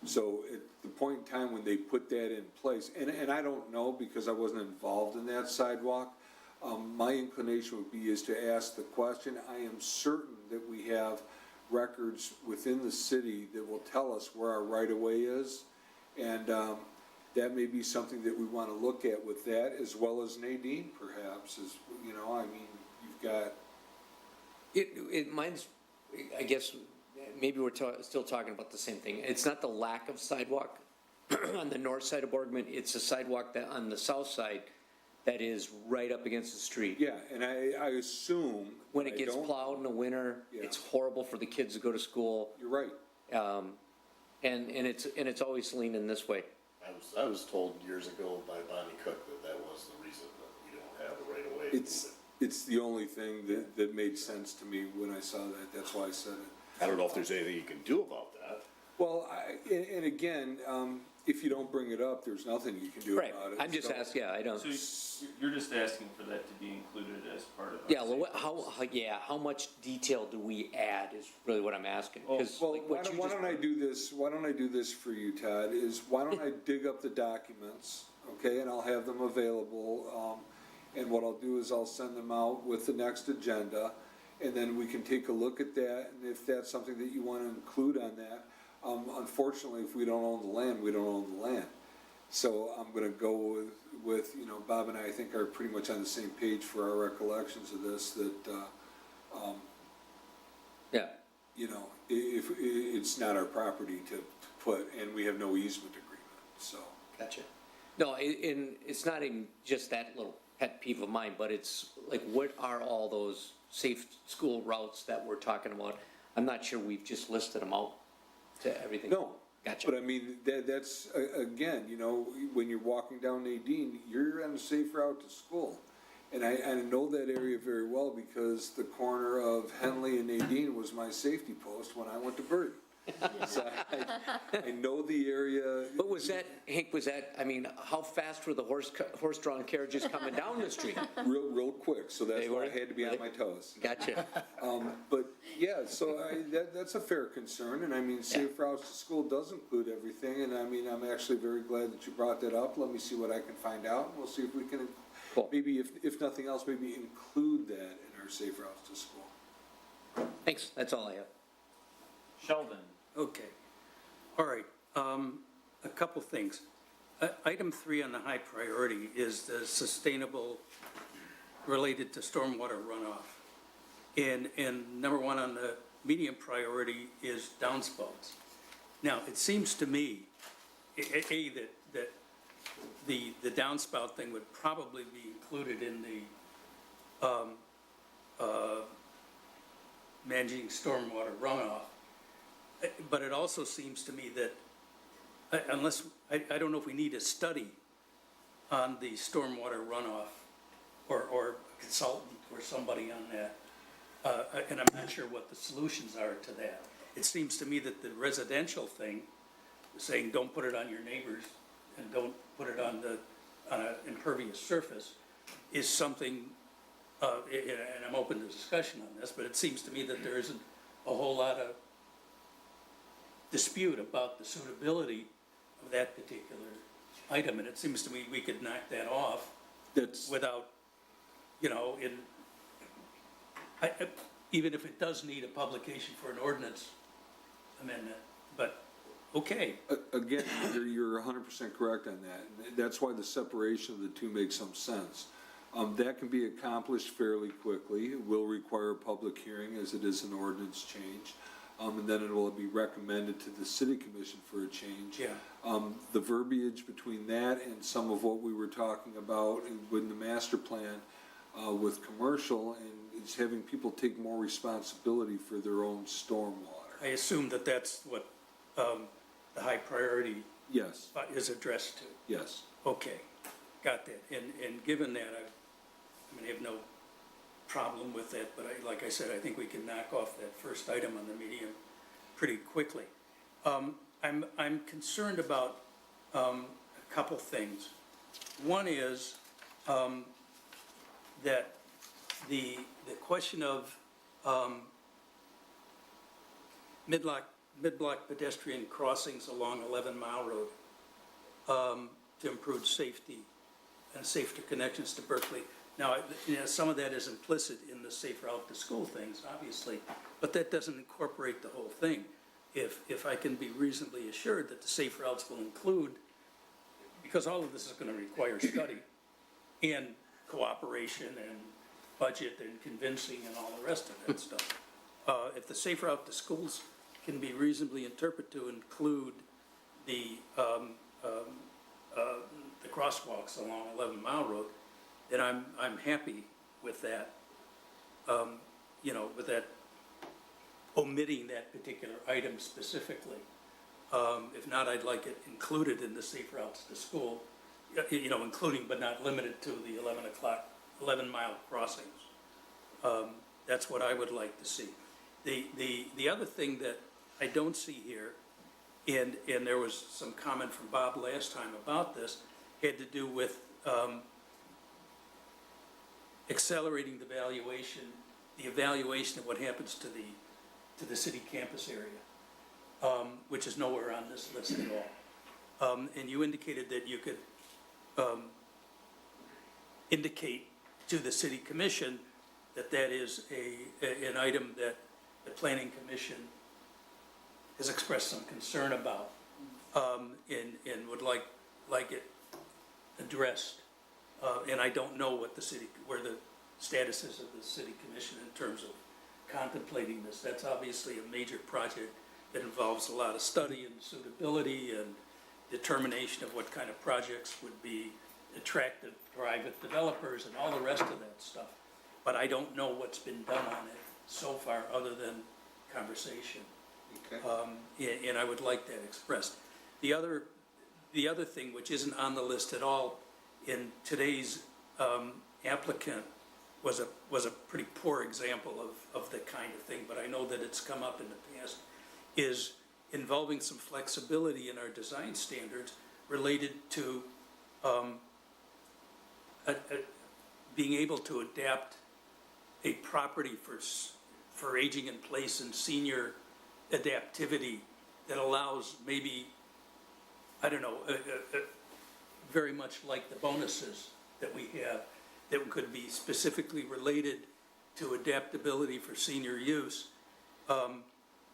So at the point in time when they put that in place, and I don't know because I wasn't involved in that sidewalk, my inclination would be is to ask the question. I am certain that we have records within the city that will tell us where our right-of-way is, and that may be something that we want to look at with that, as well as Nadine perhaps, as, you know, I mean, you've got. Mine's, I guess, maybe we're still talking about the same thing. It's not the lack of sidewalk on the north side of Boardman, it's a sidewalk that on the south side that is right up against the street. Yeah, and I assume. When it I gets don't- plowed in the winter, Yeah. it's horrible for the kids to go to school. You're right. And it's always leaning this way. I was told years ago by Bonnie Cook that was the reason that we don't have a right of way. It's the only thing that made sense to me when I saw that, that's why I said it. I don't know if there's anything you can do about that. Well, and again, if you don't bring it up, there's nothing you can do Right, about it. I'm just So- asking, yeah, I don't, So you're just asking for that to be included as part of. yeah, well, how much detail do we add is really what I'm asking. 'Cause Well, like why what you don't just- I do this, why don't I do this for you, Todd, is why don't I dig up the documents, okay, and I'll have them available, and what I'll do is I'll send them out with the next agenda, and then we can take a look at that, and if that's something that you wanna include on that, unfortunately, if we don't own the land, we don't own the land. So I'm gonna go with, you know, Bob and I think are pretty much on the same page for our recollections of this, that, Yeah, you know, if it's not our property to put, and we have no easement agreement, so. gotcha. No, it's not even just that little pet peeve of mine, but it's like, what are all those safe school routes that we're talking about? I'm not sure we've just listed them out to everything. No. Gotcha. But I mean, that's, again, you know, when you're walking down Nadine, you're on a safe route to school. And I know that area very well because the corner of Henley and Nadine was my safety post when I went to Burton. So I know the area. But was that, Hank, I mean, how fast were the horse-drawn carriages coming down the street? Real quick, so that's They why I were? had to be on my toes. Gotcha. But, yeah, so that's a fair concern, and I mean, safe routes to school does include everything, and I mean, I'm actually very glad that you brought that up. Let me see what I can find out, and we'll see if we can, Cool. maybe if nothing else, maybe include that in our safe routes to school. Thanks, that's all I have. Sheldon, Okay. All right. A couple things. Item 3 on the high priority is the sustainable related to stormwater runoff. And number 1 on the medium priority is downspouts. Now, it seems to me, that the downspout thing would probably be included in the managing stormwater runoff. But it also seems to me that unless, I don't know if we need a study on the stormwater runoff or a consultant or somebody on that. And I'm not sure what the solutions are to that. It seems to me that the residential thing, saying don't put it on your neighbors and don't put it on an impervious surface, is something, and I'm open to discussion on this, but it seems to me that there isn't a whole lot of dispute about the suitability of that particular item, and it seems to me we could knock that off without, even if it does need a publication for an ordinance amendment, but, okay. Again, you're 100% correct on that. That's why the separation of the two makes some sense. That can be accomplished fairly quickly. It will require a public hearing as it is an ordinance change. And then it will be recommended to the city commission for a change. Yeah. The verbiage between that and some of what we were talking about with the master plan with commercial, and it's having people take more responsibility for their own stormwater. I assume that that's what the high priority Yes, is addressed to. yes. Okay, got that. And given that, I have no problem with that, but like I said, I think we can knock off that first item on the medium pretty quickly. I'm concerned about a couple things. One is that the question of mid-block pedestrian crossings along 11 Mile Road to improve safety and safer connections to Berkeley. Now, some of that is implicit in the safe route to school things, obviously, but that doesn't incorporate the whole thing. If I can be reasonably assured that the safe routes will include, because all of this is going to require study and cooperation and budget and convincing and all the rest of that stuff. If the safe route to schools can be reasonably interpreted to include the crosswalks along 11 Mile Road, then I'm happy with that, with that, omitting that particular item specifically. If not, I'd like it included in the safe routes to school, including but not limited to the 11 mile crossings. That's what I would like to see. The other thing that I don't see here, and there was some comment from Bob last time about this, had to do with accelerating the evaluation of what happens to the city campus area, which is nowhere on this list at all. And you indicated that you could indicate to the city commission that is an item that the planning commission has expressed some concern about, and would like it addressed. And I don't know where the status is of the city commission in terms of contemplating this. That's obviously a major project that involves a lot of study and suitability and determination of what kind of projects would be attractive to private developers and all the rest of that stuff. But I don't know what's been done on it so far other than conversation. Okay. And I would like that expressed. The other thing, which isn't on the list at all in today's applicant, was a pretty poor example of the kind of thing, but I know that it's come up in the past, is involving some flexibility in our design standards related to being able to adapt a property for aging in place and senior adaptivity that allows maybe, I don't know, very much like the bonuses that we have, that could be specifically related to adaptability for senior use,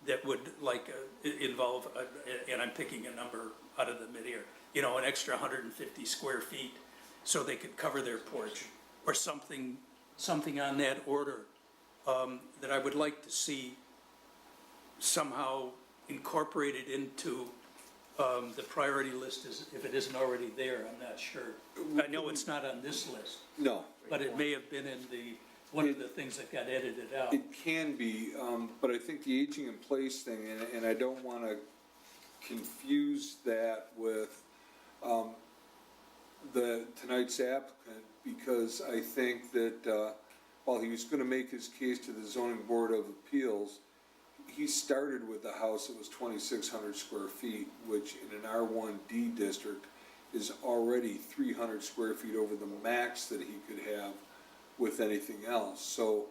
that would like involve, and I'm picking a number out of the mid here, you know, an extra 150 square feet so they could cover their porch or something on that order, that I would like to see somehow incorporated into the priority list, if it isn't already there, I'm not sure. I know it's not on this list, No. but it may have been in one of the things that got edited out. It can be, but I think the aging in place thing, and I don't want to confuse that with tonight's applicant, because I think that while he was going to make his case to the zoning board of appeals, he started with a house that was 2,600 square feet, which in an R1D district is already 300 square feet over the max that he could have with anything else. So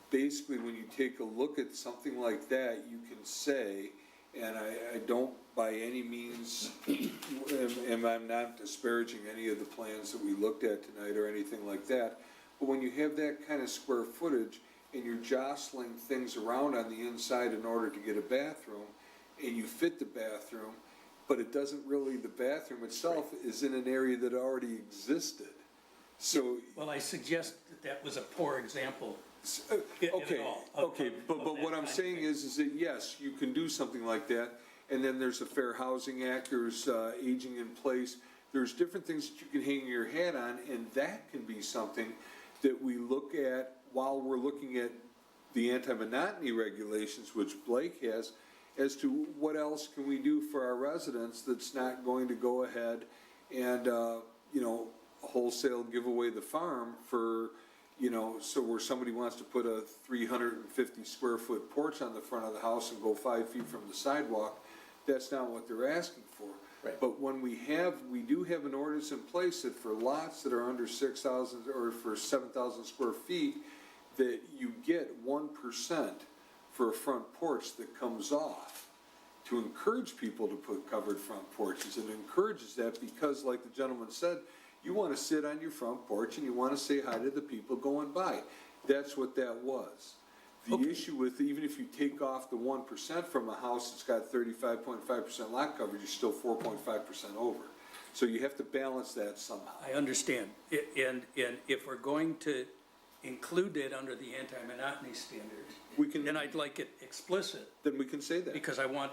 basically, when you take a look at something like that, you can say, and I don't by any means, and I'm not disparaging any of the plans that we looked at tonight or anything like that, but when you have that kind of square footage and you're jostling things around on the inside in order to get a bathroom, and you fit the bathroom, but it doesn't really, the bathroom itself is in an area that already existed. So. Well, I suggest that was a poor example. Okay, but what I'm saying is that yes, you can do something like that, and then there's the Fair Housing Act, there's aging in place, there's different things that you can hang your hat on, and that can be something that we look at while we're looking at the anti-monotony regulations, which Blake has, as to what else can we do for our residents that's not going to go ahead and, you know, wholesale give away the farm for, you know, so where somebody wants to put a 350 square foot porch on the front of the house and go 5 feet from the sidewalk, that's not what they're asking for. Right. But when we do have an ordinance in place that for lots that are under 6,000 or for 7,000 square feet, that you get 1% for a front porch that comes off to encourage people to put covered front porches. It encourages that because, like the gentleman said, you want to sit on your front porch and you want to say hi to the people going by. That's what that was. The issue with, even if you take off the 1% from a house that's got 35.5% lot coverage, you're still 4.5% over. So you have to balance that somehow. I understand. And if we're going to include that under the anti-monotony standards, then I'd like it explicit, Then we can say that. because I want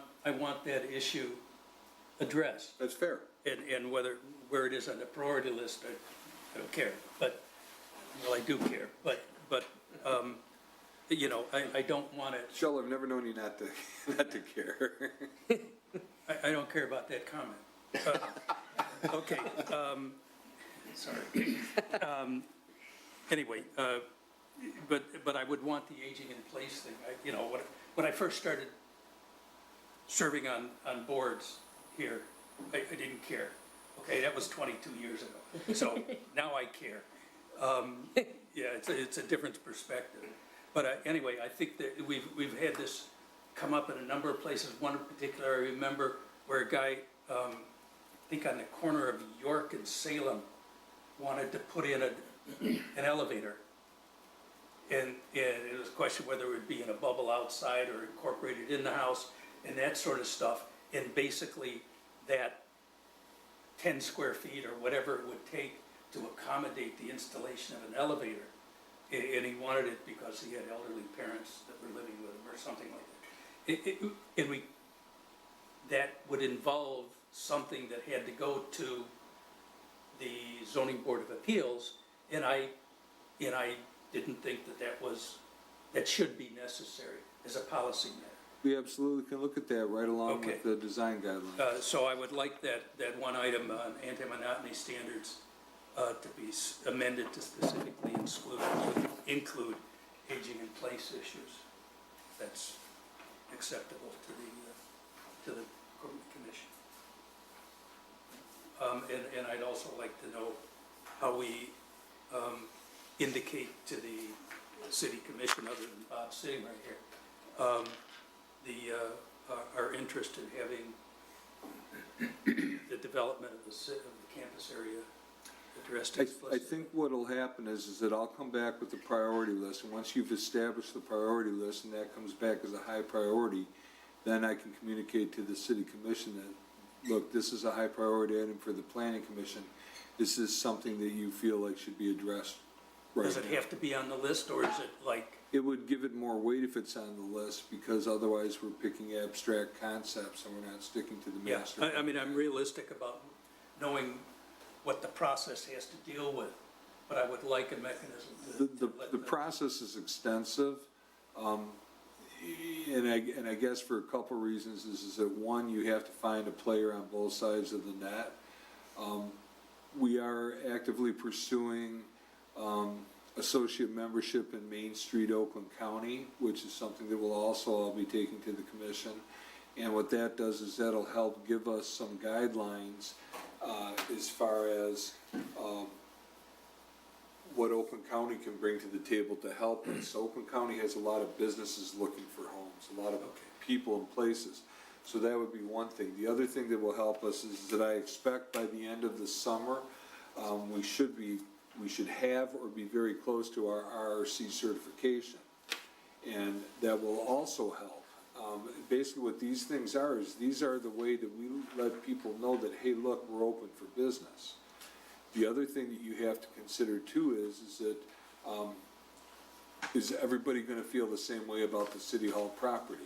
that issue addressed. That's fair. And where it is on the priority list, I don't care, but, well, I do care, but, you know, I don't want it, Shell, I've never known you not to care. I don't care about that comment. Okay, sorry. Anyway, but I would want the aging in place thing. You know, when I first started serving on boards here, I didn't care. Okay, that was 22 years ago. So now I care. Yeah, it's a different perspective. But anyway, I think that we've had this come up in a number of places. One in particular, I remember where a guy, I think on the corner of York and Salem, wanted to put in an elevator. And it was a question whether it would be in a bubble outside or incorporated in the house and that sort of stuff. And basically that 10 square feet or whatever it would take to accommodate the installation of an elevator. And he wanted it because he had elderly parents that were living with him or something like that. That would involve something that had to go to the zoning board of appeals, and I didn't think that should be necessary as a policy matter. We absolutely can look at that right along Okay. with the design guidelines. So I would like that one item on anti-monotony standards to be amended to specifically include aging in place issues. That's acceptable to the commission. And I'd also like to know how we indicate to the city commission, other than Bob sitting right here, our interest in having the development of the campus area addressed I explicitly. think what'll happen is that I'll come back with the priority list, and once you've established the priority list and that comes back as a high priority, then I can communicate to the city commission that, look, this is a high priority item for the planning commission. Is this something that you feel like should be addressed right Does it now? have to be on the list, or is it like, It would give it more weight if it's on the list, because otherwise we're picking abstract concepts and we're not sticking to the yeah, master. I mean, I'm realistic about knowing what the process has to deal with, but I would like a mechanism to let The process is extensive, and I guess for a couple reasons, is that one, you have to find a player on both sides of the net. We are actively pursuing, associate membership in Main Street, Oakland County, which is something that will also I'll be taking to the commission. And what that does is that'll help give us some guidelines, as far as, what Oakland County can bring to the table to help us. Oakland County has a lot of businesses looking for homes, a lot of people and places. So that would be one thing. The other thing that will help us is that I expect by the end of the summer, we should have or be very close to our RRC certification. And that will also help. Basically what these things are is these are the way that we let people know that, hey, look, we're open for business. The other thing that you have to consider too is that, is everybody gonna feel the same way about the city hall property?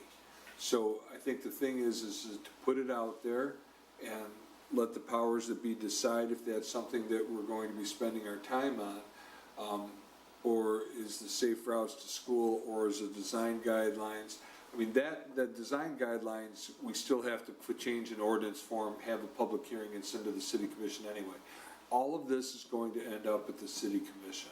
So I think the thing is to put it out there and let the powers that be decide if that's something that we're going to be spending our time on, or is the safe routes to school, or is it design guidelines? I mean, that design guidelines, we still have to put change in ordinance form, have a public hearing and send to the city commission anyway. All of this is going to end up at the city commission.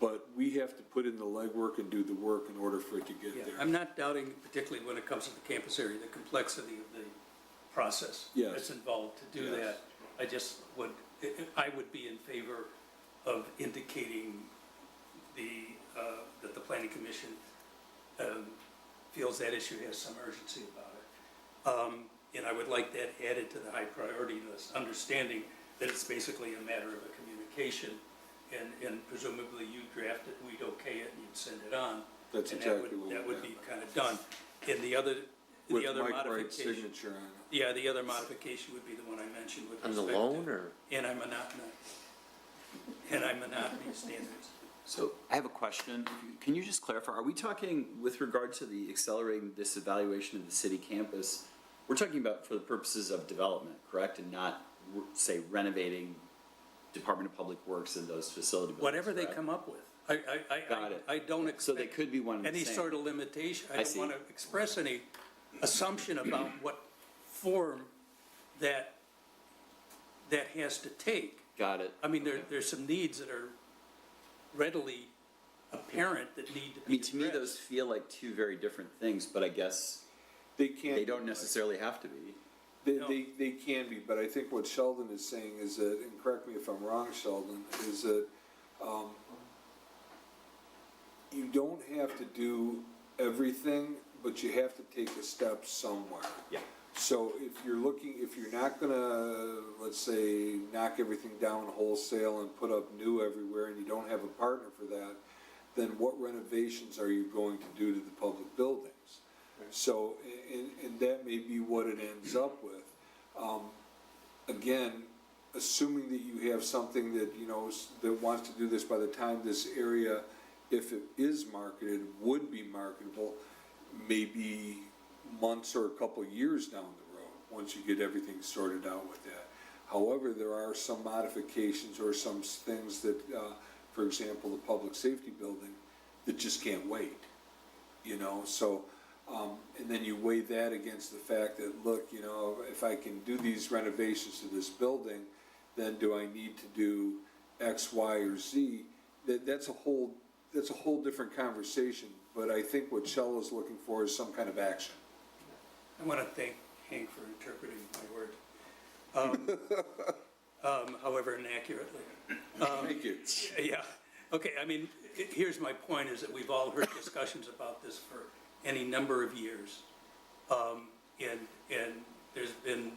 But we have to put in the legwork and do the work in order for it to get Yeah, there. I'm not doubting, particularly when it comes to the campus area, the complexity of the process Yes. that's involved to do Yes. that. I just would, I would be in favor of indicating that the planning commission feels that issue has some urgency about it. And I would like that added to the high priority list, understanding that it's basically a matter of a communication, and presumably you draft it, we'd okay it, and you'd send it on. That's and exactly what that we would have. be kind of done. And the other With Mike Wright's modification, signature on it. yeah, the other modification would be the one I mentioned with On the respect loan, to or? anti-monopoly standards. So I have a question. Can you just clarify, are we talking with regard to the accelerating this evaluation of the city campus, we're talking about for the purposes of development, correct? And not, say, renovating Department of Public Works and those facility buildings, Whatever they correct? come up with. Got it. I don't expect. So they could be one and the Any same. sort of limitation. I I don't see. want to express any assumption about what form that has to take. Got it. I mean, there's some needs that are readily apparent that need to I be mean, to me, those addressed. feel like two very different things, but I guess They can't. they don't necessarily have to be. They can be, but I think what Sheldon is saying is that, and correct me if I'm wrong, Sheldon, is that, you don't have to do everything, but you have to take a step somewhere. Yeah. So if you're not gonna, let's say, knock everything down wholesale and put up new everywhere, and you don't have a partner for that, then what renovations are you going to do to the public buildings? So, and that may be what it ends up with. Again, assuming that you have something that, you know, that wants to do this by the time this area, if it is marketed, would be marketable, maybe months or a couple of years down the road, once you get everything sorted out with that. However, there are some modifications or some things that, for example, the public safety building, that just can't wait, you know, so, and then you weigh that against the fact that, look, you know, if I can do these renovations to this building, then do I need to do X, Y, or Z? That's a whole different conversation, but I think what Shell is looking for is some kind of action. I want to thank Hank for interpreting my word, however inaccurately. Thank you. Yeah, okay, I mean, here's my point, is that we've all heard discussions about this for any number of years. And there's been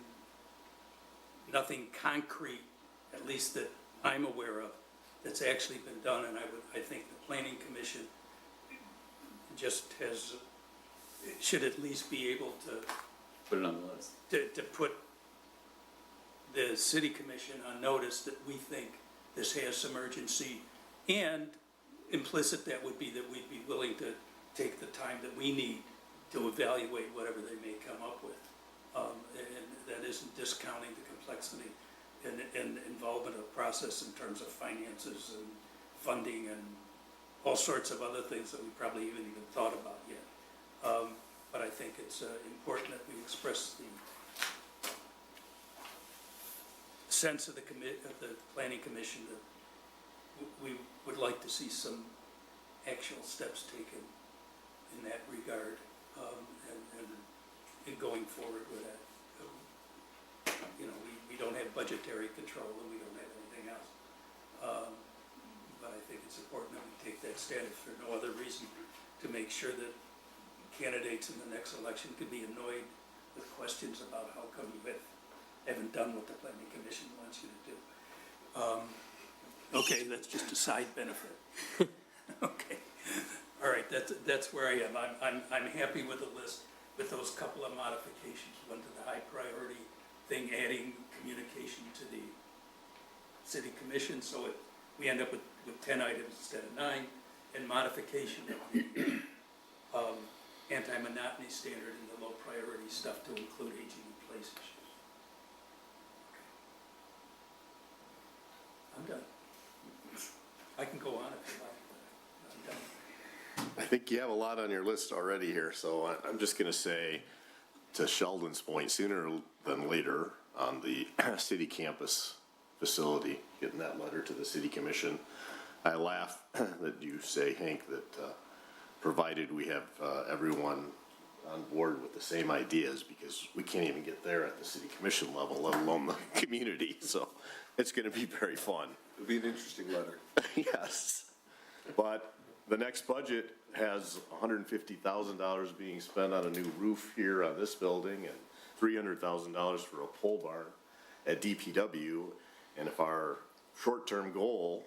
nothing concrete, at least that I'm aware of that's actually been done, and I think the planning commission just should at least be able to Put it on the list. to put the city commission on notice that we think this has some urgency, and implicit that would be that we'd be willing to take the time that we need to evaluate whatever they may come up with. And that isn't discounting the complexity and involvement of process in terms of finances and funding and all sorts of other things that we probably haven't even thought about yet. But I think it's important that we express the sense of the planning commission that we would like to see some actual steps taken in that regard, and in going forward with that. You know, we don't have budgetary control and we don't have anything else. But I think it's important that we take that stand, if for no other reason, to make sure that candidates in the next election could be annoyed with questions about how come you haven't done what the planning commission wants you to do. Okay, that's just a side benefit. Okay, all right, that's where I am. I'm happy with the list, with those couple of modifications. One to the high priority thing, adding communication to the city commission, so we end up with 10 items instead of 9, and modification of the anti-monotony standard in the low priority stuff to include aging in place issues. I'm done. I can go on if you like, but I'm done. I think you have a lot on your list already here, so I'm just gonna say, to Sheldon's point, sooner than later on the city campus facility, getting that letter to the city commission. I laugh that you say, Hank, that provided we have everyone on board with the same ideas, because we can't even get there at the city commission level, let alone the community, so it's gonna be very fun. It'll be an interesting letter. Yes, but the next budget has $150,000 being spent on a new roof here on this building and $300,000 for a pole barn at DPW. And if our short-term goal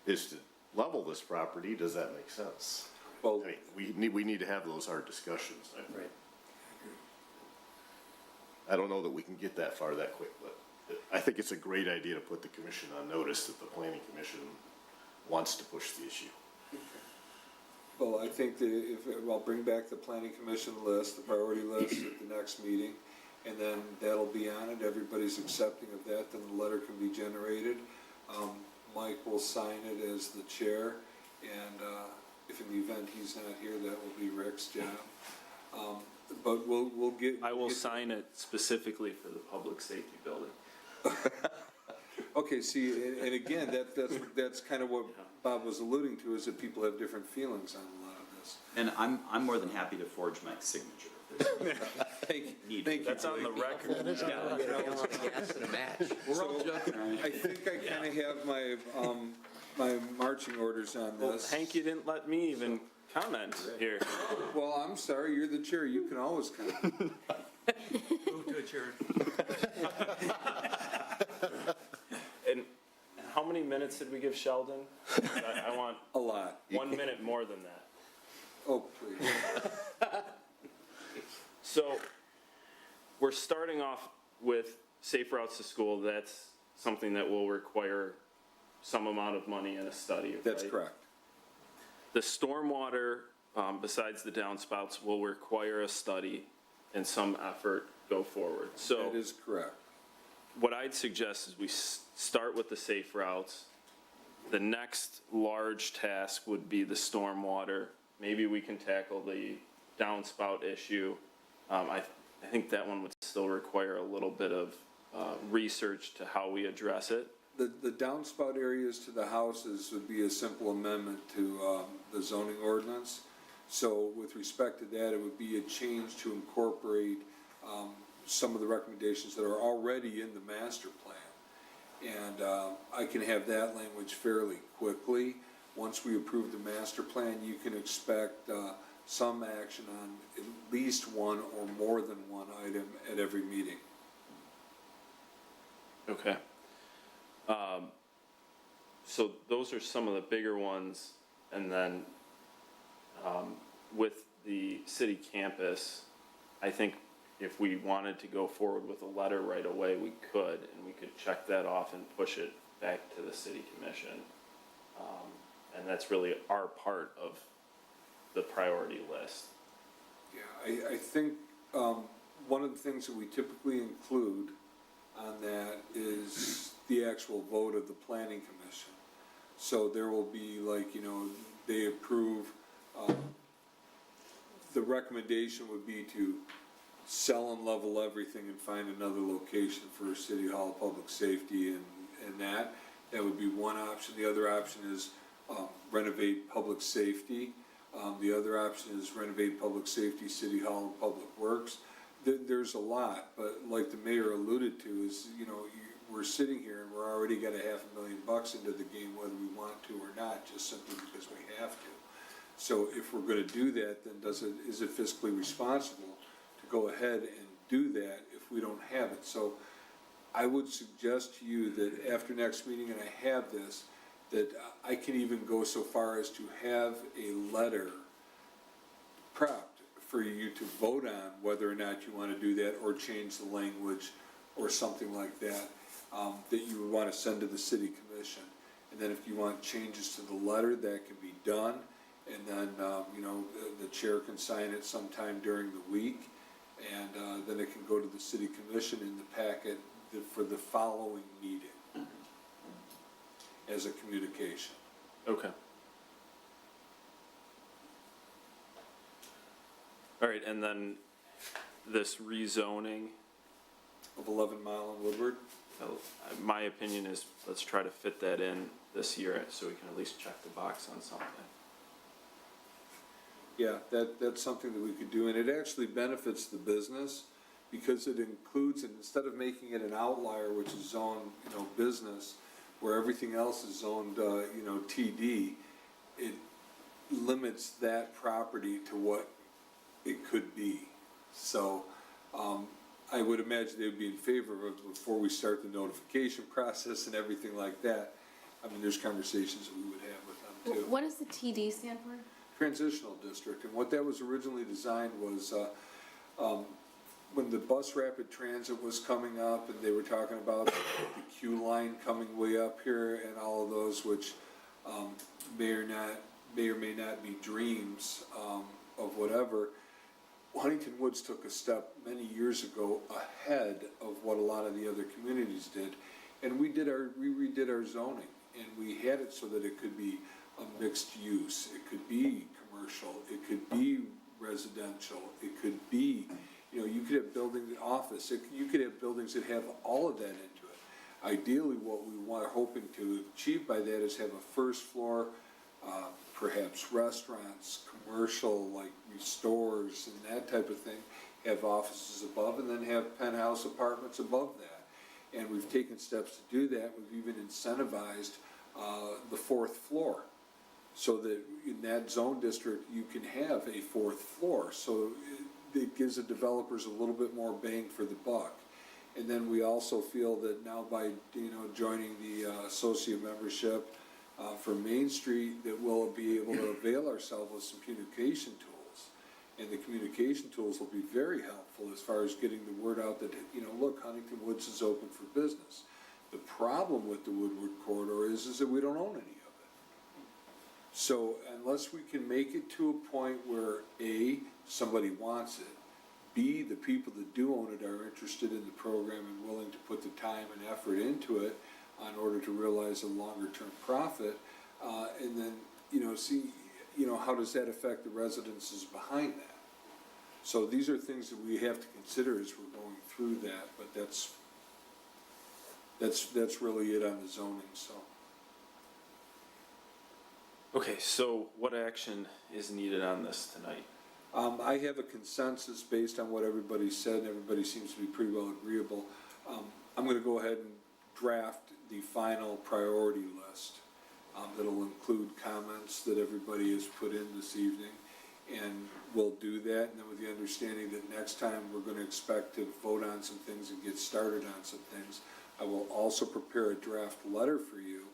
is to level this property, does that make sense? Well, I mean, we need to have those hard discussions. Right. I don't know that we can get that far that quick, but I think it's a great idea to put the commission on notice that the planning commission wants to push the issue. well, I think that I'll bring back the planning commission list, the priority list at the next meeting, and then that'll be on it. Everybody's accepting of that, then the letter can be generated. Mike will sign it as the chair, and if in the event he's not here, that will be Rick's job. But we'll get. I will sign it specifically for the public safety building. Okay, see, and again, that's kind of what Bob was alluding to, is that people have different feelings on a lot of this. And I'm more than happy to forge my signature. Thank you. That's on the record. Get a gallon of gas and a match. We're all joking. I think I kind of have my marching orders on Well, this. Hank, you didn't let me even comment here. Well, I'm sorry, you're the chair, you can always comment. Move to adjourn. And how many minutes did we give Sheldon? I want A lot. 1 minute more than that. Oh, please. So, we're starting off with safe routes to school. That's something that will require some amount of money and a study, right? That's correct. The stormwater, besides the downspouts, will require a study and some effort go forward. So, That is correct. what I'd suggest is we start with the safe routes. The next large task would be the stormwater. Maybe we can tackle the downspout issue. I think that one would still require a little bit of research to how we address it. The downspout areas to the houses would be a simple amendment to the zoning ordinance. So with respect to that, it would be a change to incorporate some of the recommendations that are already in the master plan. And I can have that language fairly quickly. Once we approve the master plan, you can expect some action on at least one or more than one item at every meeting. Okay. so those are some of the bigger ones, and then, with the city campus, I think if we wanted to go forward with a letter right away, we could, and we could check that off and push it back to the city commission. And that's really our part of the priority list. Yeah, I think, one of the things that we typically include on that is the actual vote of the planning commission. So there will be like, you know, they approve, the recommendation would be to sell and level everything and find another location for City Hall, public safety and that. That would be one option. The other option is, renovate public safety. The other option is renovate public safety, City Hall, and Public Works. There's a lot, but like the mayor alluded to is, you know, we're sitting here and we're already got $500,000 into the game, whether we want to or not, just simply because we have to. So if we're gonna do that, then is it fiscally responsible to go ahead and do that if we don't have it? So I would suggest to you that after next meeting, and I have this, that I can even go so far as to have a letter prepped for you to vote on whether or not you want to do that or change the language or something like that, that you would want to send to the city commission. And then if you want changes to the letter, that can be done. And then, you know, the chair can sign it sometime during the week. And then it can go to the city commission in the packet for the following meeting as a communication. Okay. All right, and then this rezoning, Of 11 Mile and Woodward? my opinion is, let's try to fit that in this year so we can at least check the box on something. Yeah, that's something that we could do, and it actually benefits the business because it includes, and instead of making it an outlier, which is zoned, you know, business, where everything else is zoned, you know, TD, it limits that property to what it could be. So, I would imagine they would be in favor of it before we start the notification process and everything like that. I mean, there's conversations that we would have with them too. What does the TD stand for? Transitional district, and what that was originally designed was, when the bus rapid transit was coming up and they were talking about the Q line coming way up here and all of those, which, may or may not be dreams, of whatever, Huntington Woods took a step many years ago ahead of what a lot of the other communities did. And we redid our zoning, and we had it so that it could be a mixed use. It could be commercial, it could be residential, it could be, you know, you could have building office, you could have buildings that have all of that into it. Ideally, what we are hoping to achieve by that is have a first floor, perhaps restaurants, commercial, like stores and that type of thing, have offices above, and then have penthouse apartments above that. And we've taken steps to do that. We've even incentivized the fourth floor, so that in that zone district, you can have a fourth floor. So it gives the developers a little bit more bang for the buck. And then we also feel that now by, you know, joining the associate membership for Main Street, that we'll be able to avail ourselves of some communication tools. And the communication tools will be very helpful as far as getting the word out that, you know, look, Huntington Woods is open for business. The problem with the Woodward corridor is that we don't own any of it. So unless we can make it to a point where A, somebody wants it, B, the people that do own it are interested in the program and willing to put the time and effort into it in order to realize a longer term profit, and then, you know, see, you know, how does that affect the residences behind that? So these are things that we have to consider as we're going through that, but that's really it on the zoning, so. Okay, so what action is needed on this tonight? I have a consensus based on what everybody said, and everybody seems to be pretty well agreeable. I'm gonna go ahead and draft the final priority list, that'll include comments that everybody has put in this evening, and we'll do that, and then with the understanding that next time we're gonna expect to vote on some things and get started on some things. I will also prepare a draft letter for you,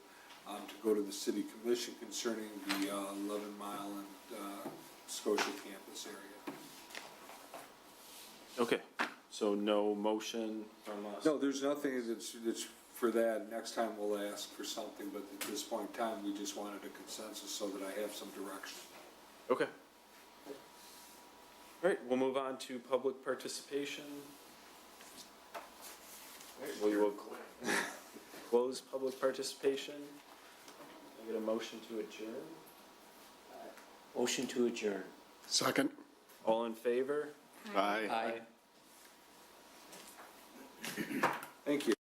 to go to the city commission concerning the 11 Mile and Scotia campus area. Okay, so no motion from us? No, there's nothing that's for that. Next time we'll ask for something, but at this point in time, we just wanted a consensus so that I have some direction. Okay. All right, we'll move on to public participation. All right, we will close public participation. Can I get a motion to adjourn? Motion to adjourn. Second. All in favor? Aye. Aye. Thank you.